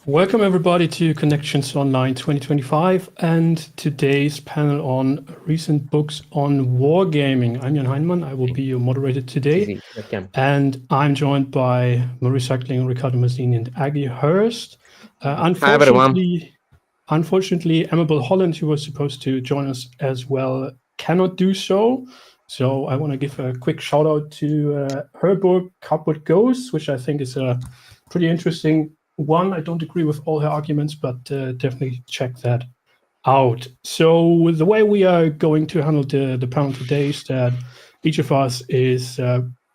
Welcome everybody to Connections Online 2025 and today's panel on recent books on wargaming. I'm Jan Heinemann, I will be your moderator today. And I'm joined by Maurice Suckling, Riccardo Masini and Aggie Hirst. Unfortunately, Amabel Holland, who was supposed to join us as well, cannot do so. So I want to give a quick shout out to her book, Cardboard Ghosts, which I think is a pretty interesting one. I don't agree with all her arguments, but definitely check that out. So the way we are going to handle the panel today is that each of us is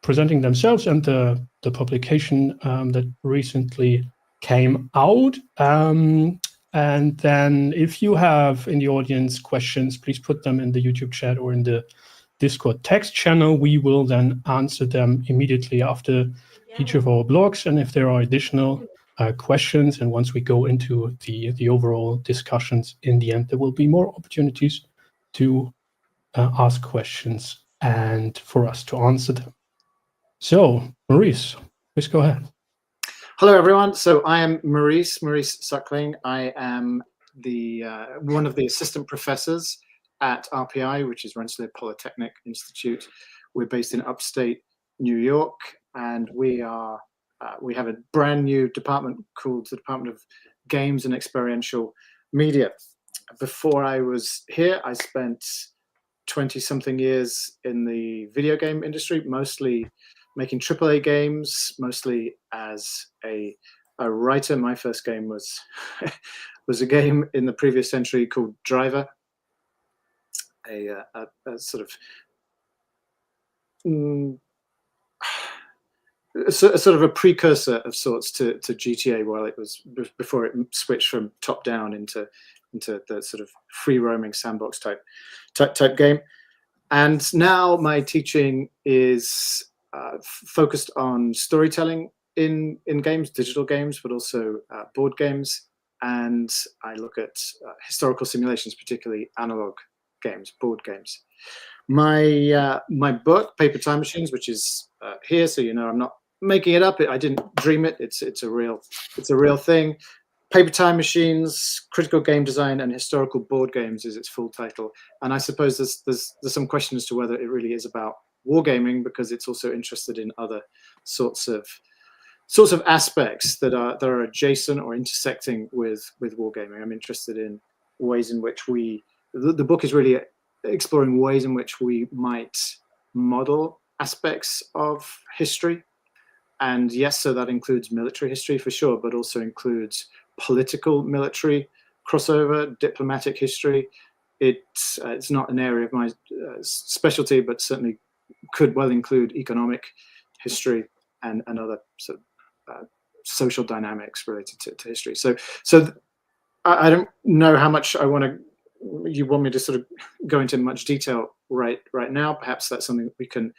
presenting themselves and the publication that recently came out. And then if you have in the audience questions, please put them in the YouTube chat or in the Discord text channel. We will then answer them immediately after each of our blogs. And if there are additional questions, and once we go into the overall discussions in the end, there will be more opportunities to ask questions and for us to answer them. So, Maurice, please go ahead. Hello, everyone. So I am Maurice Suckling. I am the one of the assistant professors at RPI, which is Rensselaer Polytechnic Institute. We're based in upstate New York, and we have a brand new department called the Department of Games and Experiential Media. Before I was here, I spent 20-something years in the video game industry, mostly making AAA games, mostly as a writer. My first game was was a game in the previous century called Driver, a sort of a precursor of sorts to GTA, while it was before it switched from top down into the sort of free roaming sandbox type game. And now my teaching is focused on storytelling in games, digital games, but also board games. And I look at historical simulations, particularly analog games, board games. My book, Paper Time Machines, which is here, so you know I'm not making it up. I didn't dream it. It's a real thing. Paper Time Machines, Critical Game Design and Historical Board Games is its full title. And I suppose there's some question as to whether it really is about wargaming, because it's also interested in other sorts of aspects that are adjacent or intersecting with wargaming. I'm interested in ways in which the book is really exploring ways in which we might model aspects of history. And yes, so that includes military history for sure, but also includes political military crossover, diplomatic history. It's not an area of my specialty, but certainly could well include economic history and other sort of social dynamics related to history. So I don't know how much you want me to sort of go into much detail right now. Perhaps that's something we can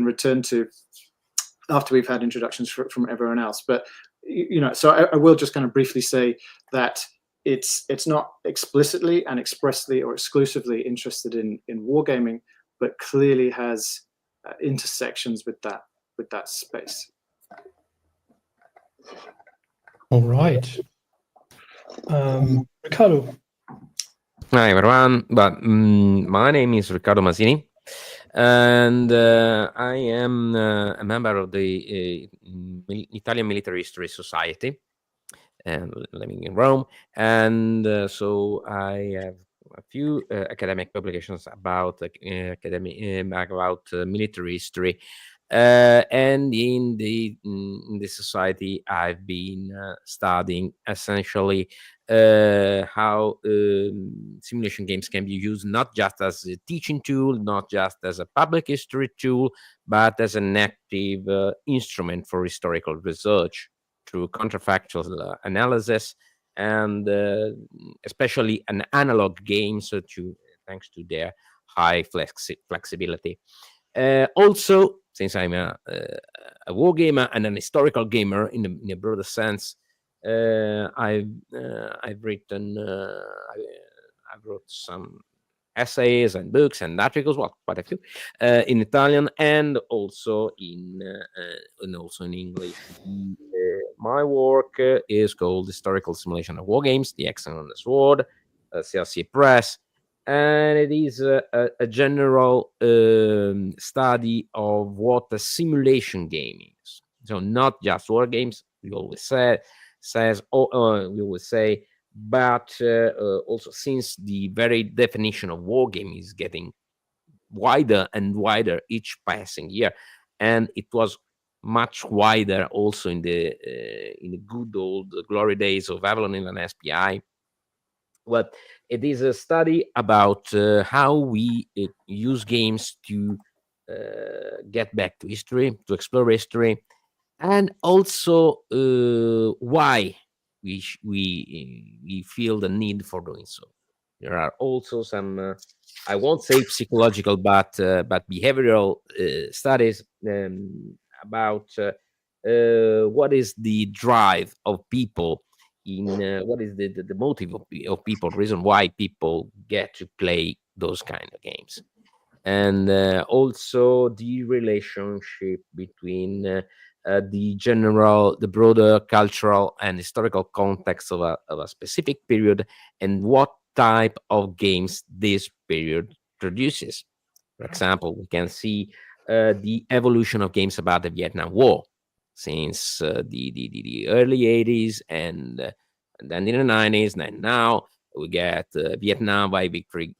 return to after we've had introductions from everyone else. But you know, so I will just kind of briefly say that it's not explicitly and expressly or exclusively interested in wargaming, but clearly has intersections with that space. All right, Riccardo. Hi everyone, my name is Riccardo Masini, and I am a member of the Italian Military History Society, and living in Rome. And so I have a few academic publications about military history. And in the society, I've been studying essentially how simulation games can be used not just as a teaching tool, not just as a public history tool, but as an active instrument for historical research through counterfactual analysis, and especially an analog games, thanks to their high flexibility. Also, since I'm a war gamer and an historical gamer in a broader sense, I've written, I wrote some essays and books and articles, well, quite a few, in Italian and also in English. my work is called Historical Simulation of Wargames, the Axe and the Sword, CRC Press, and it is a general study of what a simulation game is. So not just war games, we always say, but also since the very definition of war game is getting wider and wider each passing year, and it was much wider also in the good old glory days of Avalon and SPI. Well, it is a study about how we use games to get back to history, to explore history, and also why we feel the need for doing so. There are also some, I won't say psychological, but behavioral studies about what is the drive of people in what is the motive of people, reason why people get to play those kind of games, and also the relationship between the broader cultural and historical context of a specific period, and what type of games this period produces. For example, we can see the evolution of games about the Vietnam War since the early 80s and then in the 90s, and now we get Vietnam by Victory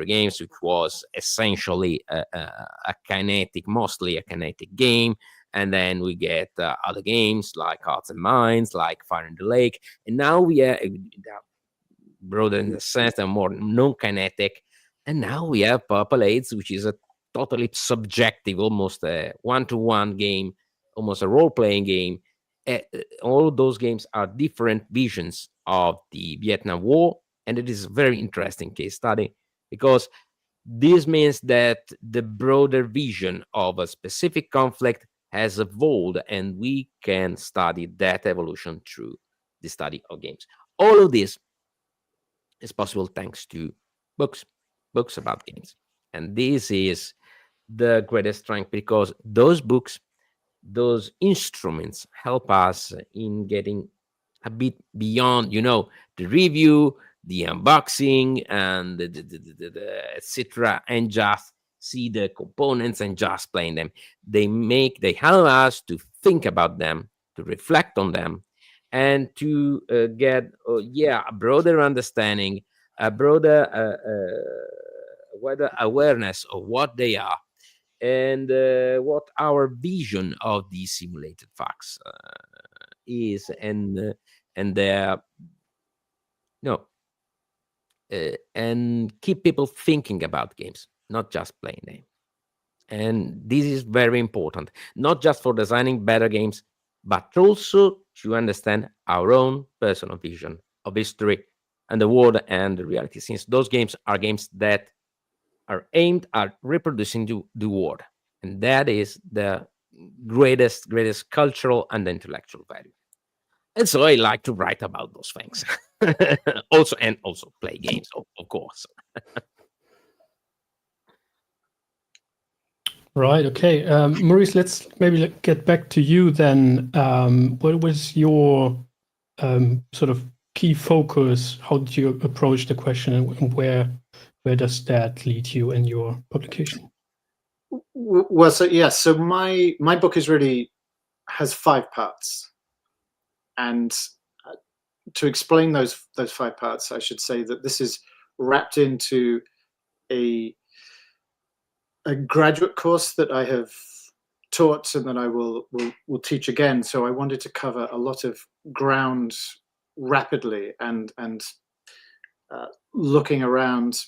Games, which was essentially mostly a kinetic game. And then we get other games like Hearts and Minds, like Fire in the Lake. And now we are broader in the sense that more non-kinetic. And now we have Purple Aids, which is a totally subjective, almost a one-to-one game, almost a role-playing game. All of those games are different visions of the Vietnam War, and it is a very interesting case study because this means that the broader vision of a specific conflict has evolved, and we can study that evolution through the study of games. All of this is possible thanks to books about games, and this is the greatest strength because those books, those instruments help us in getting a bit beyond, the review, the unboxing, and the etc., and just see the components and just playing them. They help us to think about them, to reflect on them, and to get a broader understanding, a broader awareness of what they are, and what our vision of these simulated facts is, and and keep people thinking about games, not just playing them. And this is very important, not just for designing better games, but also to understand our own personal vision of history and the world and the reality, since those games are games that are aimed at reproducing the world, and that is the greatest cultural and intellectual value. And so I like to write about those things. also play games, of course. Right. Okay. Maurice, let's maybe get back to you then. What was your sort of key focus? How did you approach the question, and where does that lead you in your publication? Well, so my book has 5 parts, and to explain those 5 parts, I should say that this is wrapped into a graduate course that I have taught and that I will teach again. So I wanted to cover a lot of ground rapidly, and looking around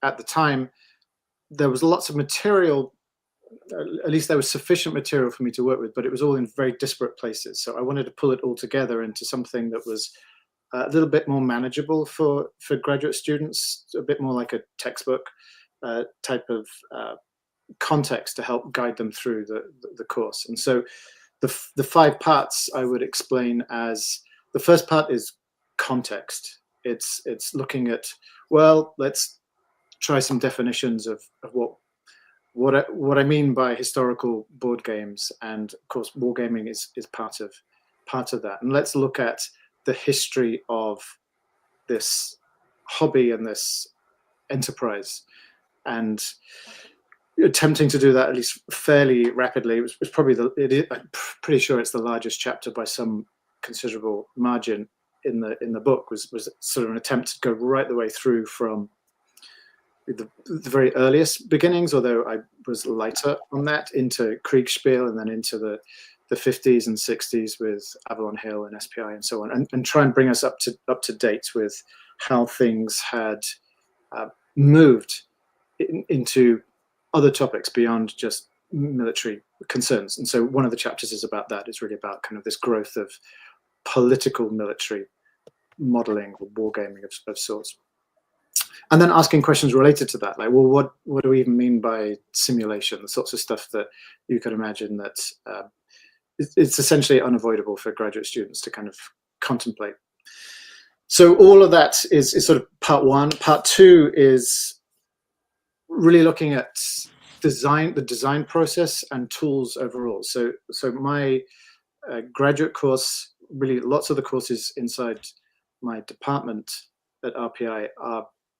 at the time, there was lots of material. At least there was sufficient material for me to work with, but it was all in very disparate places. So I wanted to pull it all together into something that was a little bit more manageable for graduate students, a bit more like a textbook type of context to help guide them through the course. And so the 5 parts I would explain as, the first part is context. It's looking at, well, let's try some definitions of what I mean by historical board games, and of course wargaming is part of part of that. And let's look at the history of this hobby and this enterprise. And attempting to do that at least fairly rapidly was probably I'm pretty sure it's the largest chapter by some considerable margin in the book. Was sort of an attempt to go right the way through from the very earliest beginnings, although I was lighter on that, into Kriegsspiel, and then into the 50s and 60s with Avalon Hill and SPI and so on, and try and bring us up to date with how things had moved into other topics beyond just military concerns. And so one of the chapters is about that. It's really about kind of this growth of political military modeling or wargaming of sorts. And then asking questions related to that, like, well, what do we even mean by simulation? The sorts of stuff that you could imagine that it's essentially unavoidable for graduate students to kind of contemplate. So all of that is sort of part one. Part two is really looking at the design process and tools overall. So my graduate course, really lots of the courses inside my department at RPI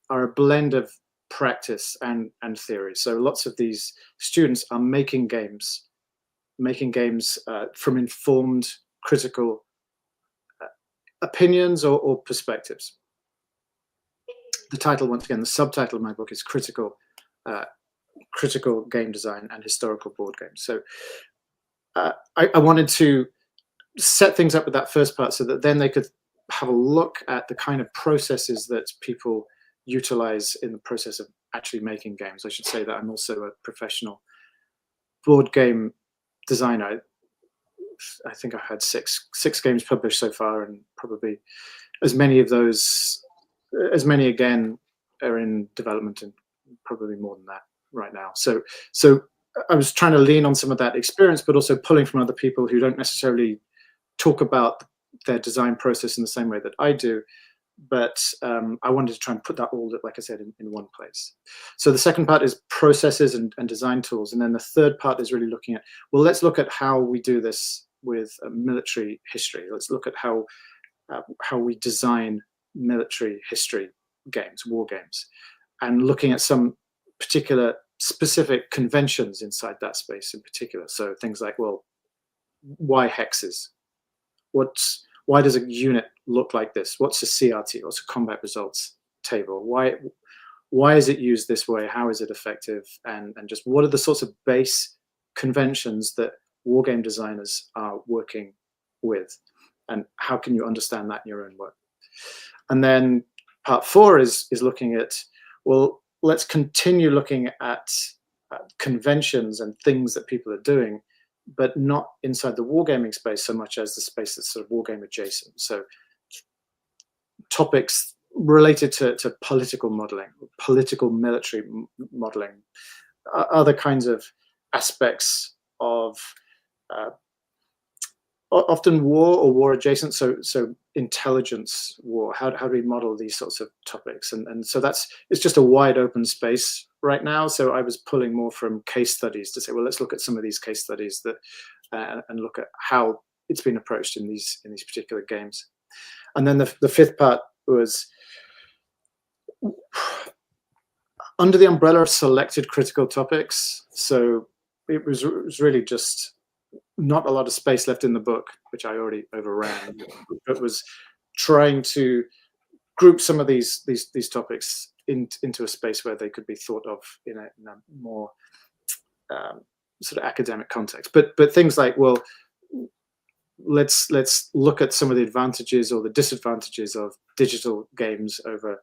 are a blend of practice and theory. So lots of these students are making games from informed, critical opinions or perspectives. The title, once again, the subtitle of my book is Critical Game Design and Historical Board Games. So I wanted to set things up with that first part so that then they could have a look at the kind of processes that people utilize in the process of actually making games. I should say that I'm also a professional board game designer. I think I've had six games published so far, and probably as many again are in development, and probably more than that right now. So I was trying to lean on some of that experience, but also pulling from other people who don't necessarily talk about their design process in the same way that I do. But I wanted to try and put that all, like I said, in one place. So the second part is processes and design tools. And then the third part is really looking at, well, let's look at how we do this with military history. Let's look at how we design military history games, war games, and looking at some particular specific conventions inside that space in particular. So things like, well, why hexes? Why does a unit look like this? What's a CRT? What's a combat results table? Why is it used this way? How is it effective? And just what are the sorts of base conventions that wargame designers are working with? And how can you understand that in your own work? And then part four is looking at, well, let's continue looking at conventions and things that people are doing, but not inside the wargaming space so much as the space that's sort of wargame adjacent. So topics related to political modeling, political military modeling, other kinds of aspects of often war or war adjacent, so intelligence war. How do we model these sorts of topics? And so it's just a wide open space right now. So I was pulling more from case studies to say, well, let's look at some of these case studies that and look at how it's been approached in these particular games. And then the fifth part was under the umbrella of selected critical topics. So it was really just not a lot of space left in the book, which I already overran, but was trying to group some of these topics into a space where they could be thought of in a more sort of academic context. But things like, well, let's look at some of the advantages or the disadvantages of digital games over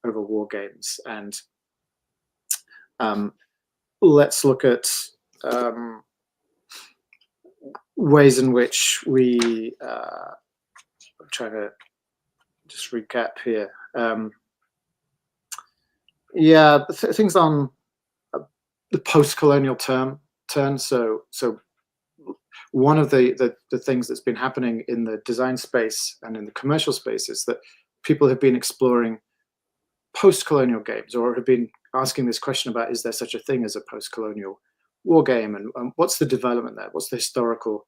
war games, and let's look at ways in which we I'm trying to just recap here. Things on the post-colonial turn. So one of the things that's been happening in the design space and in the commercial space is that people have been exploring post-colonial games, or have been asking this question about, is there such a thing as a post-colonial war game, and what's the development there? What's the historical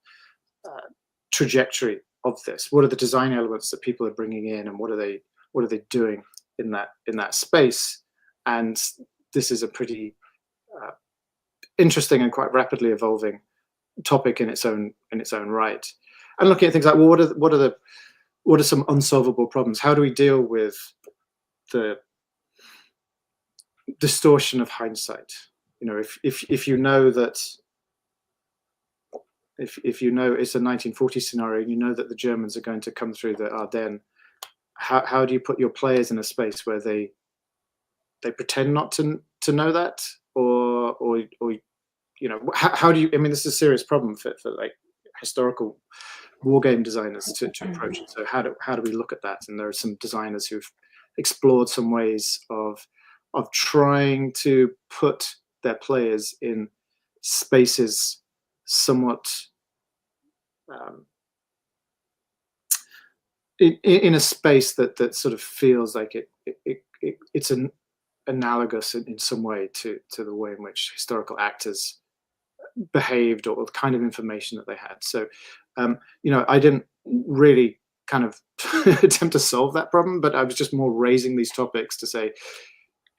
trajectory of this? What are the design elements that people are bringing in, and what are they doing in that space? And this is a pretty interesting and quite rapidly evolving topic in its own right. And looking at things like, well, what are some unsolvable problems? How do we deal with the distortion of hindsight? If you know that if you know it's a 1940 scenario, and you know that the Germans are going to come through the Ardennes, how do you put your players in a space where they pretend not to know that, or how do you? I mean, this is a serious problem for like historical wargame designers to approach it. So how do we look at that? And there are some designers who've explored some ways of trying to put their players in spaces somewhat in a space that sort of feels like it's an analogous in some way to the way in which historical actors behaved, or the kind of information that they had. So I didn't really kind of attempt to solve that problem, but I was just more raising these topics to say,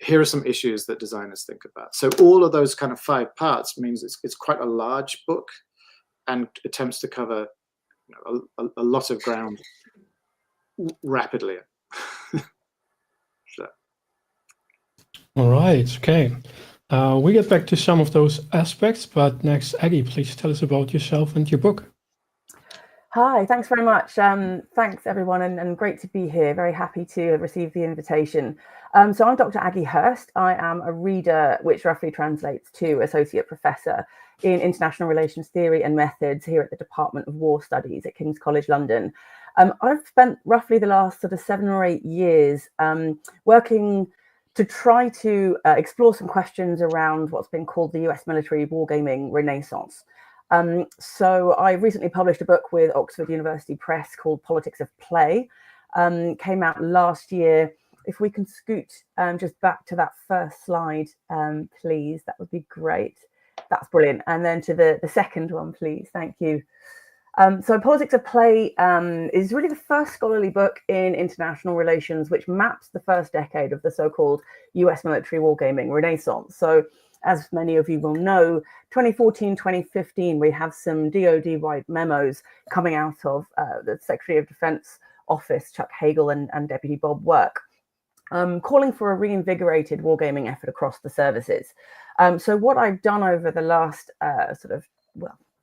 here are some issues that designers think about. So all of those kind of 5 parts means it's quite a large book, and attempts to cover a lot of ground rapidly. So. All right, okay. We get back to some of those aspects, but next, Aggie, please tell us about yourself and your book. Hi, thanks very much. Thanks, everyone, and great to be here. Very happy to receive the invitation. So I'm Dr. Aggie Hirst. I am a reader, which roughly translates to Associate Professor in International Relations Theory and Methods here at the Department of War Studies at King's College London. I've spent roughly the last sort of 7 or 8 years working to try to explore some questions around what's been called the US military wargaming renaissance. So I recently published a book with Oxford University Press called Politics of Play. Came out last year. If we can scoot just back to that first slide, please, that would be great. That's brilliant. And then to the second one, please. Thank you. So Politics of Play is really the first scholarly book in international relations which maps the first decade of the so-called US military wargaming renaissance. So as many of you will know, 2014, 2015, we have some DoD-wide memos coming out of the Secretary of Defense office, Chuck Hagel and Deputy Bob Work, calling for a reinvigorated wargaming effort across the services. So what I've done over the last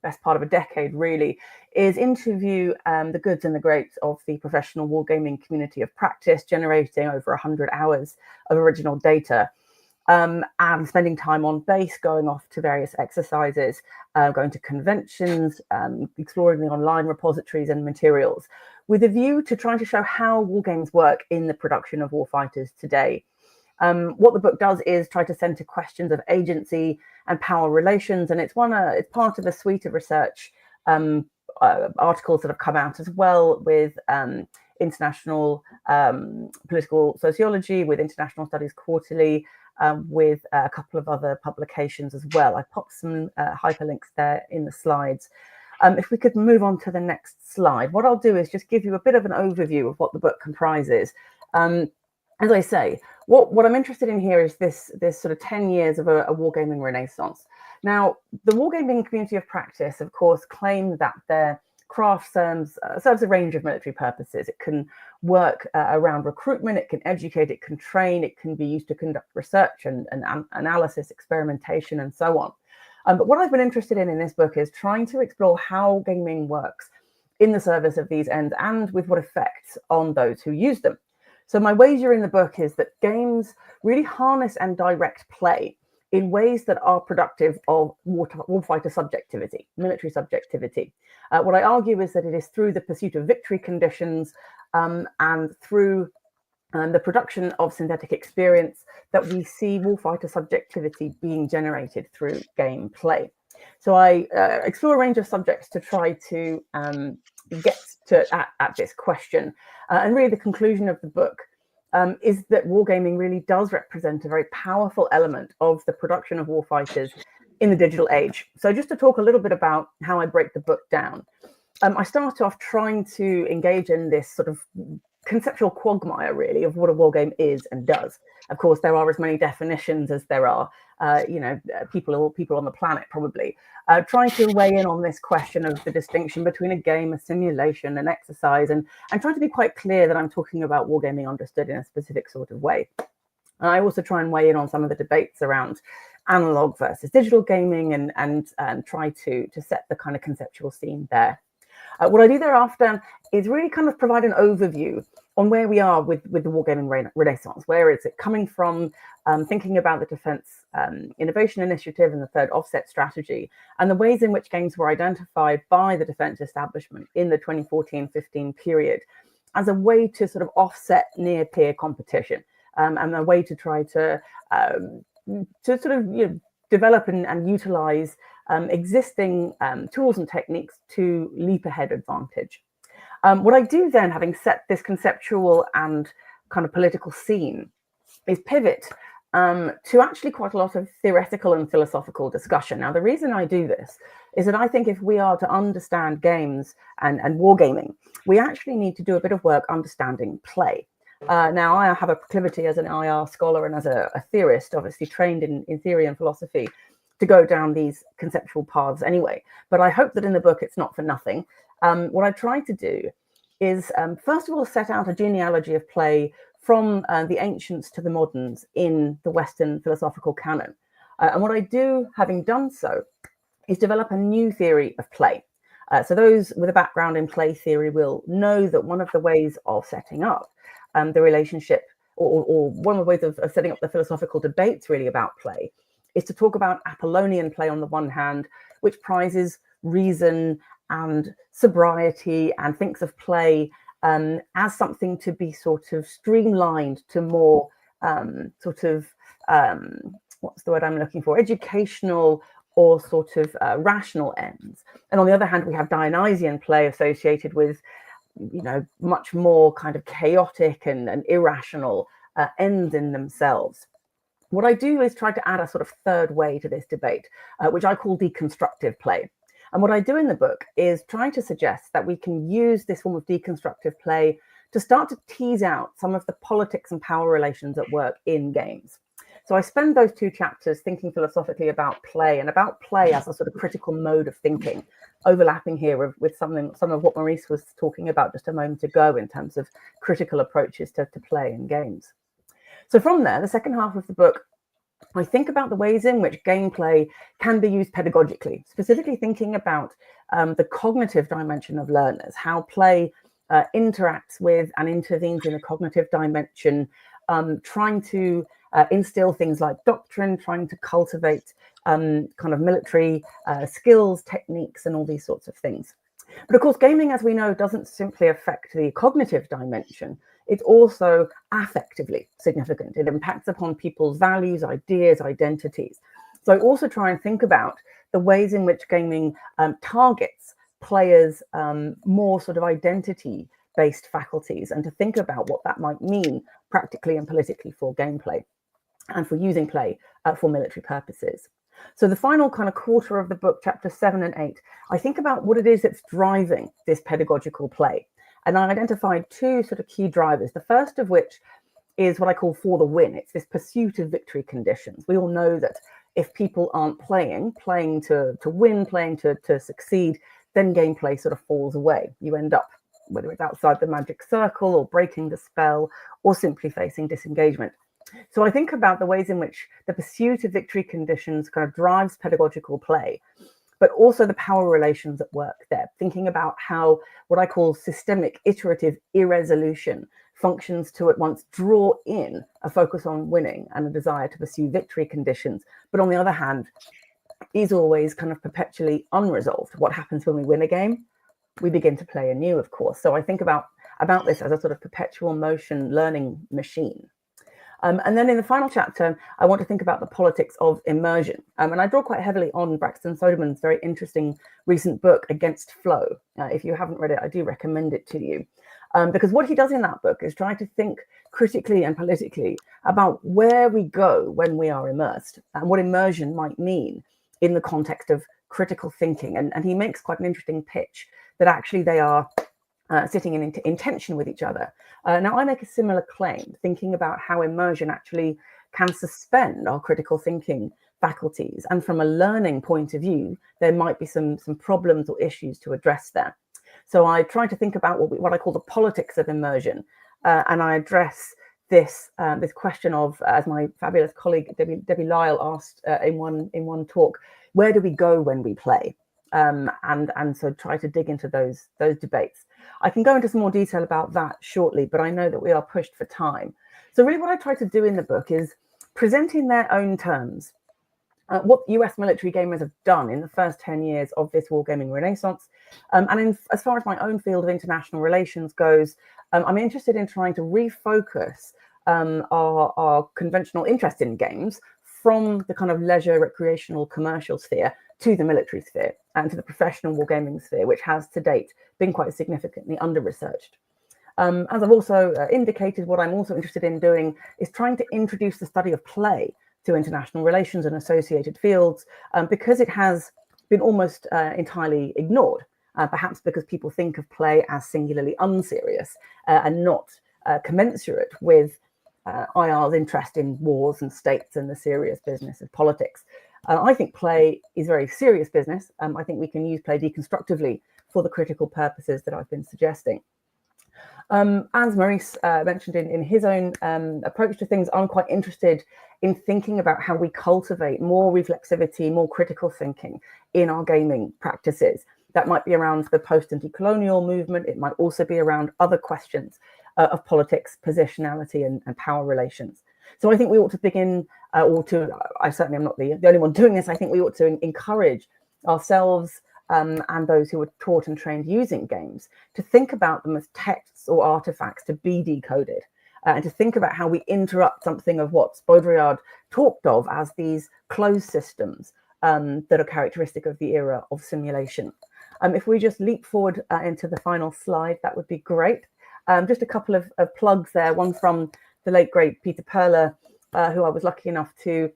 best part of a decade really is interview the goods and the greats of the professional wargaming community of practice, generating over 100 hours of original data. And spending time on base, going off to various exercises, going to conventions, exploring the online repositories and materials, with a view to trying to show how wargames work in the production of warfighters today. What the book does is try to centre questions of agency and power relations, and it's part of a suite of research articles that have come out as well with International Political Sociology, with International Studies Quarterly, with a couple of other publications as well. I popped some hyperlinks there in the slides. If we could move on to the next slide, what I'll do is just give you a bit of an overview of what the book comprises. As I say, what I'm interested in here is this sort of 10 years of a wargaming renaissance. Now, the wargaming community of practice, of course, claim that their craft serves a range of military purposes. It can work around recruitment, it can educate, it can train, it can be used to conduct research and analysis, experimentation, and so on. But what I've been interested in this book is trying to explore how gaming works in the service of these ends and with what effects on those who use them. So my wager in the book is that games really harness and direct play in ways that are productive of warfighter subjectivity, military subjectivity. What I argue is that it is through the pursuit of victory conditions and through the production of synthetic experience that we see warfighter subjectivity being generated through game play. So I explore a range of subjects to try to get at this question. And really the conclusion of the book is that wargaming really does represent a very powerful element of the production of warfighters in the digital age. So just to talk a little bit about how I break the book down. I started off trying to engage in this sort of conceptual quagmire, really, of what a war game is and does. Of course, there are as many definitions as there are, people on the planet, probably. Trying to weigh in on this question of the distinction between a game, a simulation, an exercise, and trying to be quite clear that I'm talking about wargaming understood in a specific sort of way. And I also try and weigh in on some of the debates around analog versus digital gaming and try to set the kind of conceptual scene there. What I do thereafter is really kind of provide an overview on where we are with the wargaming renaissance. Where is it coming from? Thinking about the Defence Innovation Initiative and the third offset strategy, and the ways in which games were identified by the defence establishment in the 2014-15 period as a way to sort of offset near-peer competition, and a way to try to sort of develop and utilise existing tools and techniques to leap ahead advantage. What I do then, having set this conceptual and kind of political scene, is pivot to actually quite a lot of theoretical and philosophical discussion. Now, the reason I do this is that I think if we are to understand games and wargaming, we actually need to do a bit of work understanding play. Now, I have a proclivity as an IR scholar and as a theorist, obviously trained in theory and philosophy, to go down these conceptual paths anyway. But I hope that in the book it's not for nothing. What I try to do is, first of all, set out a genealogy of play from the ancients to the moderns in the Western philosophical canon. And what I do, having done so, is develop a new theory of play. So those with a background in play theory will know that one of the ways of setting up the relationship, or one of the ways of setting up the philosophical debates really about play, is to talk about Apollonian play on the one hand, which prizes reason and sobriety and thinks of play as something to be sort of streamlined to more what's the word I'm looking for, educational or sort of rational ends. And on the other hand, we have Dionysian play associated with, much more kind of chaotic and irrational ends in themselves. What I do is try to add a sort of third way to this debate, which I call deconstructive play. And what I do in the book is try to suggest that we can use this form of deconstructive play to start to tease out some of the politics and power relations at work in games. So I spend those two chapters thinking philosophically about play and about play as a sort of critical mode of thinking, overlapping here with some of what Maurice was talking about just a moment ago in terms of critical approaches to play in games. So from there, the second half of the book, I think about the ways in which gameplay can be used pedagogically, specifically thinking about the cognitive dimension of learners, how play interacts with and intervenes in a cognitive dimension, trying to instill things like doctrine, trying to cultivate kind of military skills, techniques, and all these sorts of things. But of course, gaming, as we know, doesn't simply affect the cognitive dimension. It's also affectively significant. It impacts upon people's values, ideas, identities. So I also try and think about the ways in which gaming targets players' more sort of identity-based faculties, and to think about what that might mean practically and politically for gameplay and for using play for military purposes. So the final kind of quarter of the book, chapters 7 and 8, I think about what it is that's driving this pedagogical play. And I identified two sort of key drivers, the first of which is what I call for the win. It's this pursuit of victory conditions. We all know that if people aren't playing to win, playing to succeed, then gameplay sort of falls away. You end up, whether it's outside the magic circle or breaking the spell or simply facing disengagement. So I think about the ways in which the pursuit of victory conditions kind of drives pedagogical play, but also the power relations at work there, thinking about how what I call systemic iterative irresolution functions to at once draw in a focus on winning and a desire to pursue victory conditions, but on the other hand, is always kind of perpetually unresolved. What happens when we win a game? We begin to play anew, of course. So I think about this as a sort of perpetual motion learning machine. And then in the final chapter, I want to think about the politics of immersion. And I draw quite heavily on Braxton Soderman's very interesting recent book, Against Flow. If you haven't read it, I do recommend it to you. Because what he does in that book is try to think critically and politically about where we go when we are immersed and what immersion might mean in the context of critical thinking. And he makes quite an interesting pitch that actually they are sitting in tension with each other. Now, I make a similar claim, thinking about how immersion actually can suspend our critical thinking faculties. And from a learning point of view, there might be some problems or issues to address there. So I try to think about what I call the politics of immersion. And I address this question of, as my fabulous colleague Debbie Lyle asked in one talk, where do we go when we play? And so try to dig into those debates. I can go into some more detail about that shortly, but I know that we are pushed for time. So really what I try to do in the book is present in their own terms what US military gamers have done in the first 10 years of this wargaming renaissance. As far as my own field of international relations goes, I'm interested in trying to refocus our conventional interest in games from the kind of leisure, recreational, commercial sphere to the military sphere and to the professional wargaming sphere, which has to date been quite significantly under-researched. As I've also indicated, what I'm also interested in doing is trying to introduce the study of play to international relations and associated fields, because it has been almost entirely ignored, perhaps because people think of play as singularly unserious and not commensurate with IR's interest in wars and states and the serious business of politics. I think play is very serious business. I think we can use play deconstructively for the critical purposes that I've been suggesting. As Maurice mentioned in his own approach to things, I'm quite interested in thinking about how we cultivate more reflexivity, more critical thinking in our gaming practices. That might be around the post and decolonial movement. It might also be around other questions of politics, positionality, and power relations. So I think we ought to begin, I certainly am not the only one doing this. I think we ought to encourage ourselves and those who were taught and trained using games to think about them as texts or artifacts to be decoded, and to think about how we interrupt something of what Baudrillard talked of as these closed systems that are characteristic of the era of simulation. If we just leap forward into the final slide, that would be great. Just a couple of plugs there, one from the late, great Peter Perler, who I was lucky enough to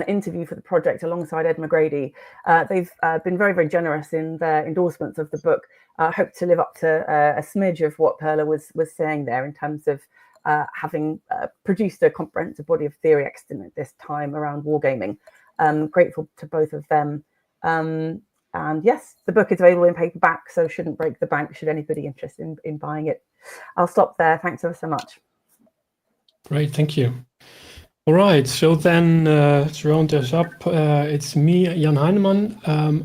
interview for the project alongside Ed McGrady. They've been very, very generous in their endorsements of the book. I hope to live up to a smidge of what Perler was saying there in terms of having produced a comprehensive body of theory extant at this time around wargaming. Grateful to both of them. And yes, the book is available in paperback, so shouldn't break the bank should anybody interested in buying it. I'll stop there. Thanks ever so much. Great, thank you. All right, so then to round this up, it's me, Jan Heinemann.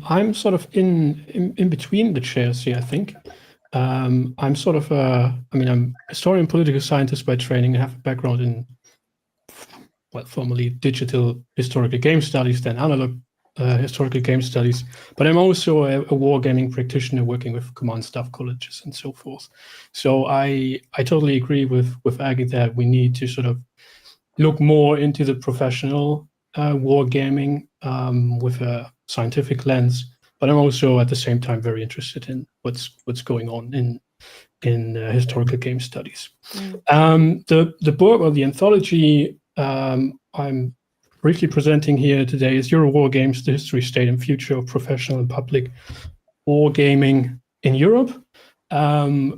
I'm sort of in between the chairs here, I think. I'm sort of I'm a historian, political scientist by training. I have a background in, well, formerly digital historical game studies, then analog historical game studies. But I'm also a wargaming practitioner working with command staff colleges and so forth. So I totally agree with Aggie that we need to sort of look more into the professional wargaming with a scientific lens. But I'm also at the same time very interested in what's going on in historical game studies. The book or the anthology I'm briefly presenting here today is EuroWarGames: The History, State, and Future of Professional and Public Wargaming in Europe,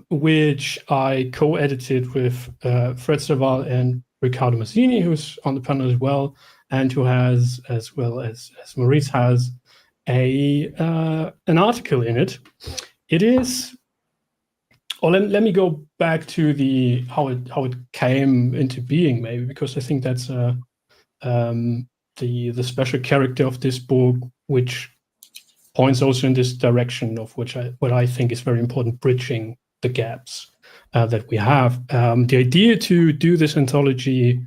which I co-edited with Fred Serval and Riccardo Masini, who's on the panel as well, and who has, as well as Maurice has, an article in it. It is. Or let me go back to how it came into being, maybe, because I think that's the special character of this book, which points also in this direction of what I think is very important, bridging the gaps that we have. The idea to do this anthology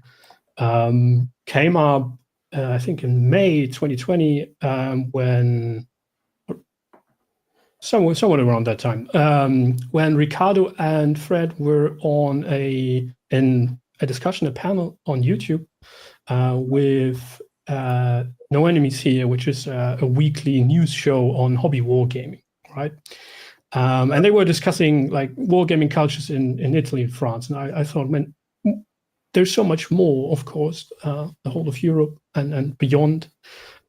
came up, I think, in May 2020, when somewhat around that time, when Riccardo and Fred were on a discussion, a panel on YouTube with No Enemies Here, which is a weekly news show on hobby wargaming, right? And they were discussing like wargaming cultures in Italy and France. And I thought, man, there's so much more, of course, the whole of Europe and beyond.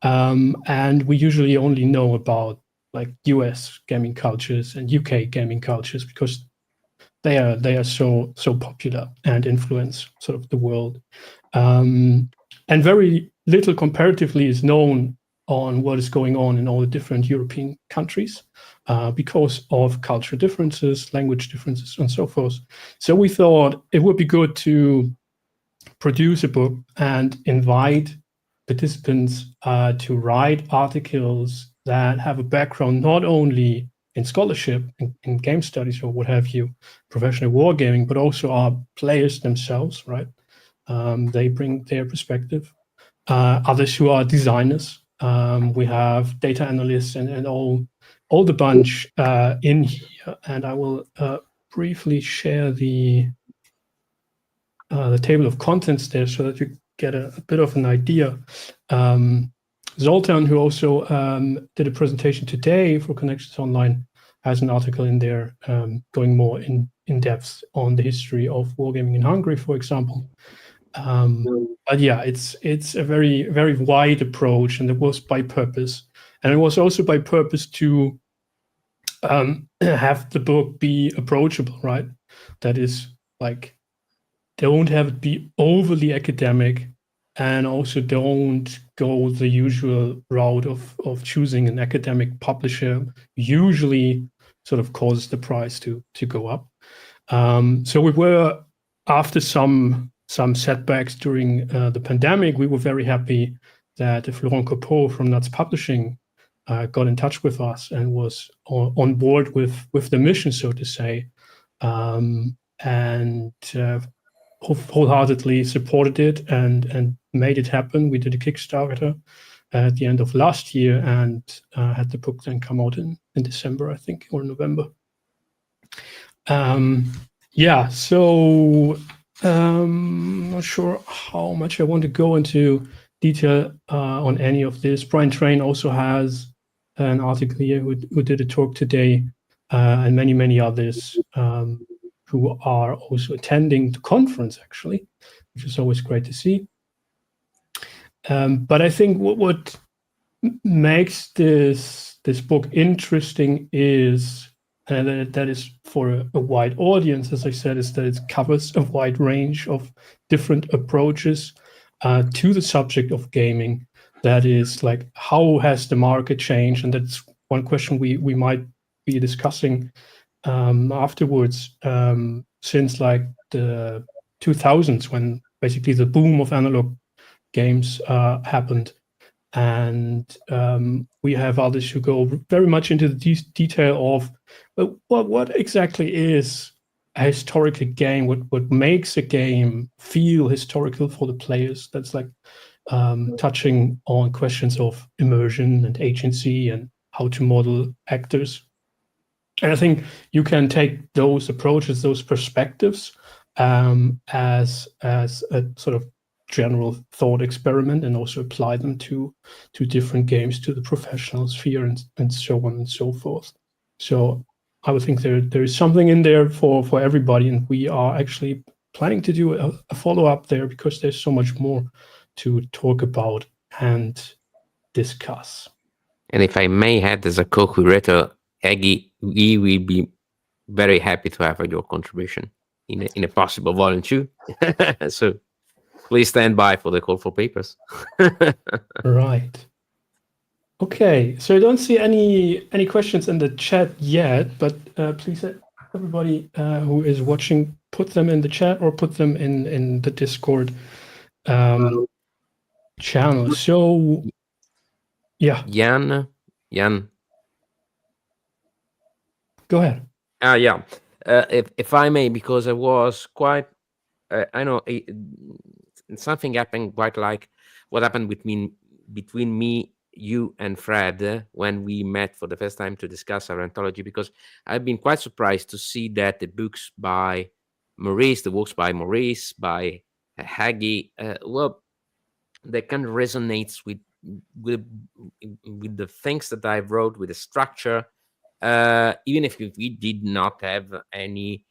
And we usually only know about like US gaming cultures and UK gaming cultures, because they are so popular and influence sort of the world. And very little comparatively is known on what is going on in all the different European countries because of cultural differences, language differences, and so forth. So we thought it would be good to produce a book and invite participants to write articles that have a background not only in scholarship, in game studies or what have you, professional wargaming, but also are players themselves, right? They bring their perspective. Others who are designers. We have data analysts and all the bunch in here. And I will briefly share the table of contents there so that you get a bit of an idea. Zoltan, who also did a presentation today for Connections Online, has an article in there going more in depth on the history of wargaming in Hungary, for example. But yeah, it's a very, very wide approach, and it was by purpose. And it was also by purpose to have the book be approachable, right? That is, like, don't have it be overly academic, and also don't go the usual route of choosing an academic publisher. Usually sort of causes the price to go up. So we were, after some setbacks during the pandemic, we were very happy that Florent Copeau from Nuts Publishing got in touch with us and was on board with the mission, so to say, and wholeheartedly supported it and made it happen. We did a Kickstarter at the end of last year and had the book then come out in December, I think, or November. Yeah, so not sure how much I want to go into detail on any of this. Brian Train also has an article here who did a talk today, and many others who are also attending the conference, actually, which is always great to see. But I think what makes this book interesting is, and that is for a wide audience, as I said, is that it covers a wide range of different approaches to the subject of gaming. That is, like, how has the market changed? And that's one question we might be discussing afterwards, since like the 2000s, when basically the boom of analog games happened. And we have others who go very much into the detail of what exactly is a historical game, what makes a game feel historical for the players. That's like touching on questions of immersion and agency and how to model actors. And I think you can take those approaches, those perspectives, as a sort of general thought experiment, and also apply them to different games, to the professional sphere, and so on and so forth. So I would think there is something in there for everybody, and we are actually planning to do a follow-up there, because there's so much more to talk about and discuss. And if I may add, as a co-curator, Aggie, we will be very happy to have your contribution in a possible volume too. So please stand by for the call for papers. Right. Okay, so I don't see any questions in the chat yet, but please, everybody who is watching, put them in the chat or put them in the Discord channel. So, yeah. Jan. Go ahead. Yeah. If I may, because I was quite, I know something happened quite like what happened between me, you, and Fred when we met for the first time to discuss our anthology, because I've been quite surprised to see that the books by Maurice, the works by Maurice, by Aggie, well, they kind of resonates with the things that I wrote, with the structure, even if we did not have any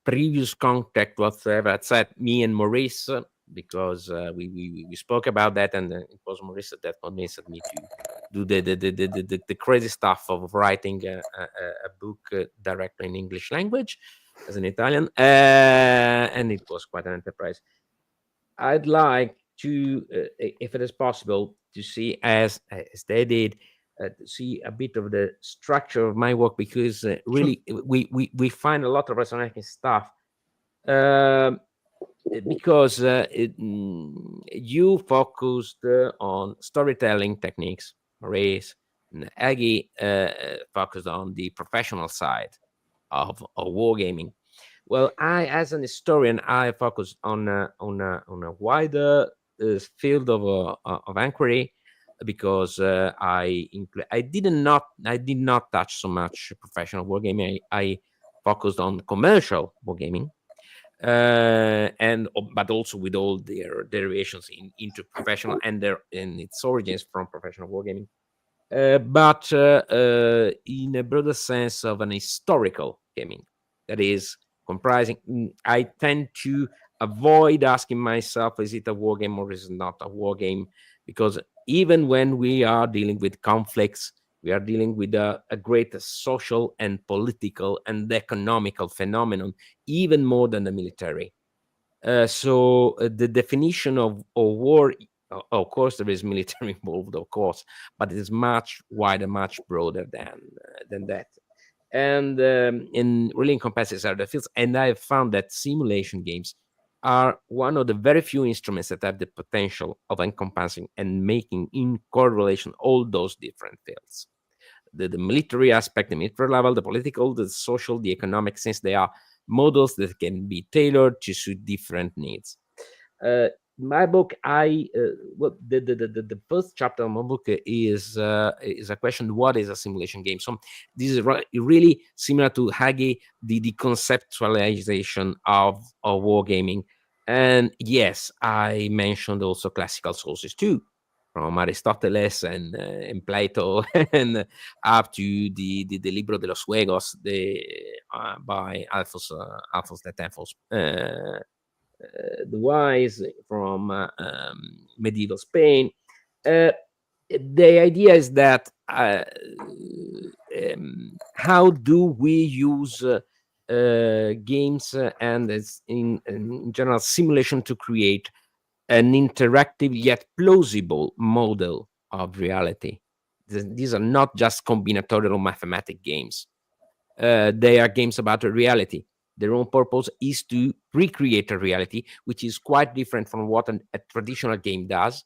previous contact whatsoever, except me and Maurice, because we spoke about that, and it was Maurice that convinced me do the crazy stuff of writing a book directly in English language as an Italian, and it was quite an enterprise. I'd like to, if it is possible, to see as they did, see a bit of the structure of my work, because really we find a lot of resonating stuff. Because you focused on storytelling techniques, Maurice, and Aggie focused on the professional side of wargaming. Well, I, as an historian, I focus on a wider field of inquiry, because I did not touch so much professional wargaming. I focused on commercial wargaming, but also with all their derivations into professional and its origins from professional wargaming. But in a broader sense of an historical gaming, that is comprising, I tend to avoid asking myself, is it a war game or is it not a war game? Because even when we are dealing with conflicts, we are dealing with a great social and political and economical phenomenon, even more than the military. So the definition of war, of course, there is military involved, of course, but it is much wider, much broader than that. And really encompasses other fields. And I have found that simulation games are one of the very few instruments that have the potential of encompassing and making in correlation all those different fields. The military aspect, the military level, the political, the social, the economic, since they are models that can be tailored to suit different needs. My book, the first chapter of my book is a question: what is a simulation game? So this is really similar to Aggie, the conceptualization of wargaming. And yes, I mentioned also classical sources too, from Aristoteles and Plato, and up to the Libro de los Juegos by Alphonse de Teffos. The Wise from medieval Spain. The idea is that how do we use games and in general simulation to create an interactive yet plausible model of reality? These are not just combinatorial mathematic games. They are games about a reality. Their own purpose is to recreate a reality, which is quite different from what a traditional game does.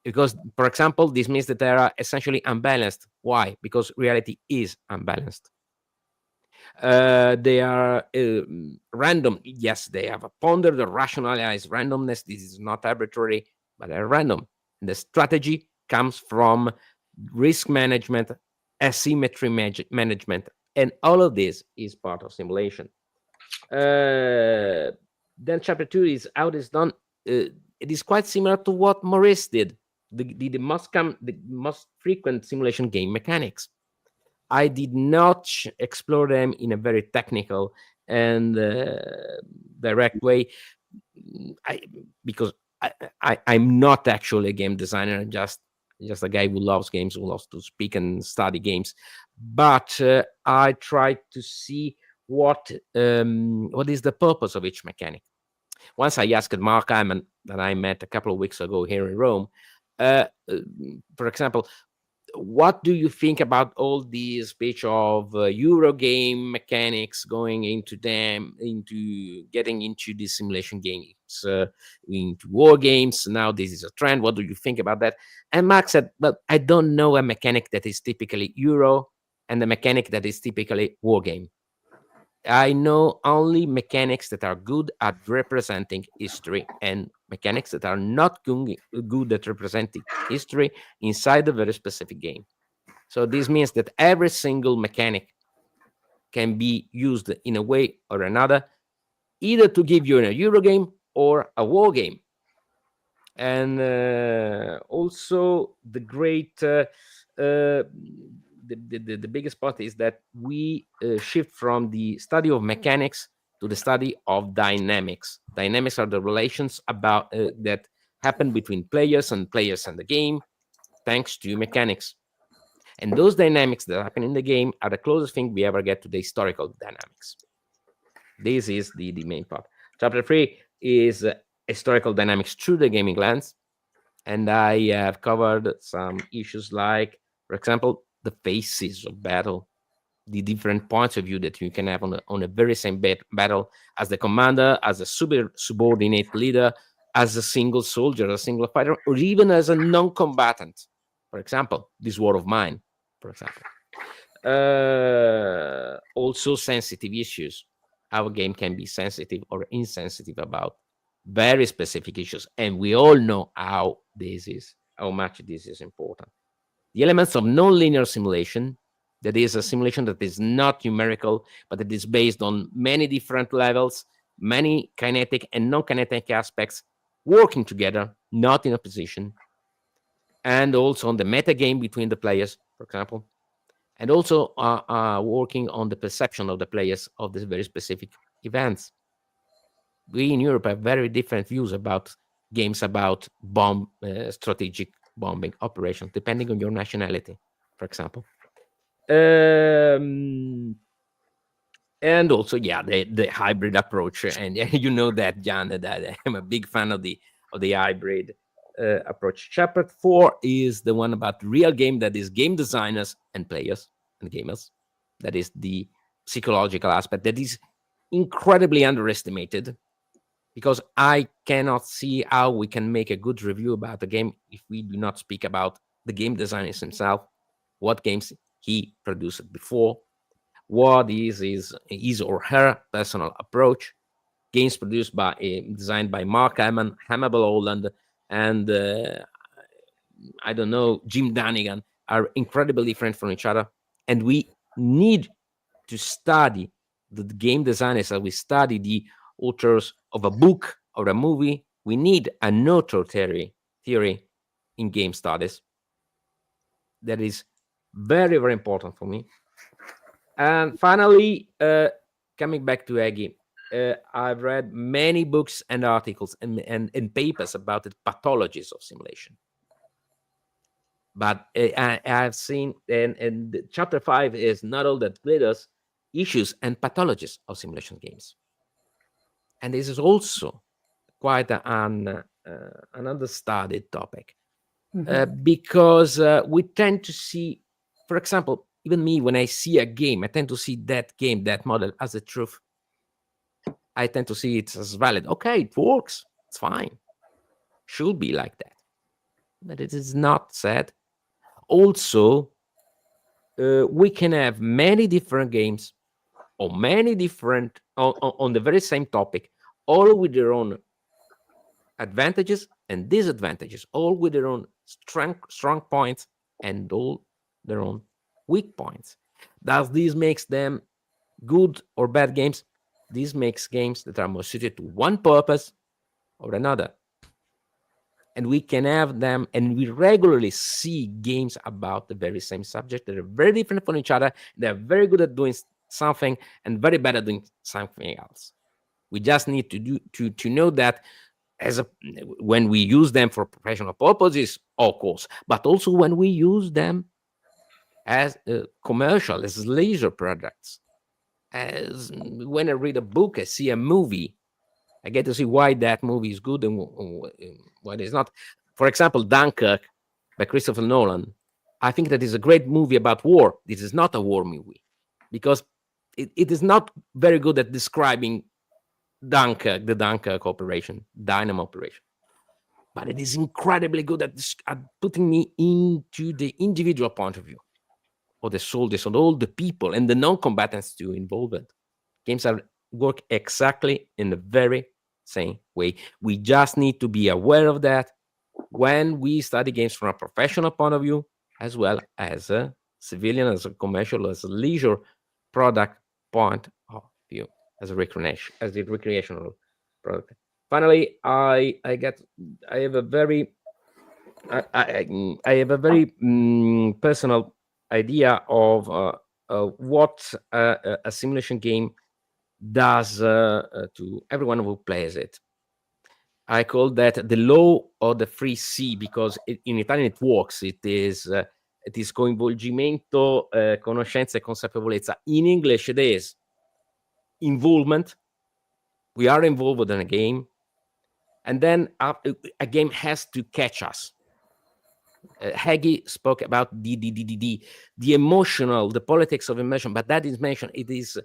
Because, for example, this means that they are essentially unbalanced. Why? Because reality is unbalanced. They are random. Yes, they have a pondered or rationalized randomness. This is not arbitrary, but they're random. And the strategy comes from risk management, asymmetry management, and all of this is part of simulation. Then chapter 2 is how it is done. It is quite similar to what Maurice did. The most frequent simulation game mechanics. I did not explore them in a very technical and direct way, because I'm not actually a game designer. I'm just a guy who loves games, who loves to speak and study games. But I try to see what is the purpose of each mechanic. Once I asked Mark Heinemann, that I met a couple of weeks ago here in Rome, for example, what do you think about all these speech of Eurogame mechanics going into getting into the simulation games, into war games? Now this is a trend. What do you think about that? And Mark said, well, I don't know a mechanic that is typically Euro and a mechanic that is typically war game. I know only mechanics that are good at representing history and mechanics that are not good at representing history inside a very specific game. So this means that every single mechanic can be used in a way or another, either to give you a Euro game or a war game. And also the great the biggest part is that we shift from the study of mechanics to the study of dynamics. Dynamics are the relations about that happen between players and the game, thanks to mechanics. And those dynamics that happen in the game are the closest thing we ever get to the historical dynamics. This is the main part. Chapter 3 is historical dynamics through the gaming lens. And I have covered some issues like, for example, the phases of battle, the different points of view that you can have on a very same battle, as the commander, as a subordinate leader, as a single soldier, a single fighter, or even as a non-combatant. For example, this war of mine, for example. Also sensitive issues. Our game can be sensitive or insensitive about very specific issues, and we all know how much this is important. The elements of non-linear simulation, that is a simulation that is not numerical, but it is based on many different levels, many kinetic and non-kinetic aspects working together, not in opposition, and also on the meta game between the players, for example, and also working on the perception of the players of these very specific events. We in Europe have very different views about games about strategic bombing operations, depending on your nationality, for example. And also, yeah, the hybrid approach. And you know that, Jan, that I'm a big fan of the hybrid approach. Chapter 4 is the one about real game, that is game designers and players and gamers. That is the psychological aspect that is incredibly underestimated, because I cannot see how we can make a good review about the game if we do not speak about the game designer himself, what games he produced before, what is his or her personal approach. Games produced designed by Mark Heinemann, Hannibal Holland, and I don't know, Jim Danigan, are incredibly different from each other. And we need to study the game designers as we study the authors of a book or a movie. We need an author theory in game studies. That is very, very important for me. And finally, coming back to Aggie, I've read many books and articles and papers about the pathologies of simulation. But I have seen, and chapter 5 is not all that glitters, issues and pathologies of simulation games. And this is also quite an understudied topic, because we tend to see, for example, even me, when I see a game, I tend to see that game, that model as the truth. I tend to see it as valid. Okay, it works. It's fine. Should be like that. But it is not said. Also, we can have many different games or many different on the very same topic, all with their own advantages and disadvantages, all with their own strong points and all their own weak points. Does this makes them good or bad games? This makes games that are more suited to one purpose or another. And we can have them, and we regularly see games about the very same subject that are very different from each other. They're very good at doing something and very bad at doing something else. We just need to know that when we use them for professional purposes, of course, but also when we use them as commercial, as leisure products. As when I read a book, I see a movie, I get to see why that movie is good and why it is not. For example, Dunkirk by Christopher Nolan. I think that is a great movie about war. This is not a war movie because it is not very good at describing Dunkirk, the Dunkirk operation, Dynamo operation. But it is incredibly good at putting me into the individual point of view of the soldiers, of all the people and the non-combatants too involved. Games work exactly in the very same way. We just need to be aware of that when we study games from a professional point of view, as well as a civilian, as a commercial, as a leisure product point of view, as a recreational product. Finally, I have a very personal idea of what a simulation game does to everyone who plays it. I call that the law of the free sea, because in Italian it works. It is it is coinvolgimento, conoscenza e consapevolezza. In English, it is involvement. We are involved in a game, and then a game has to catch us. Aggie spoke about the emotional, the politics of emotion, but that is mentioned. It is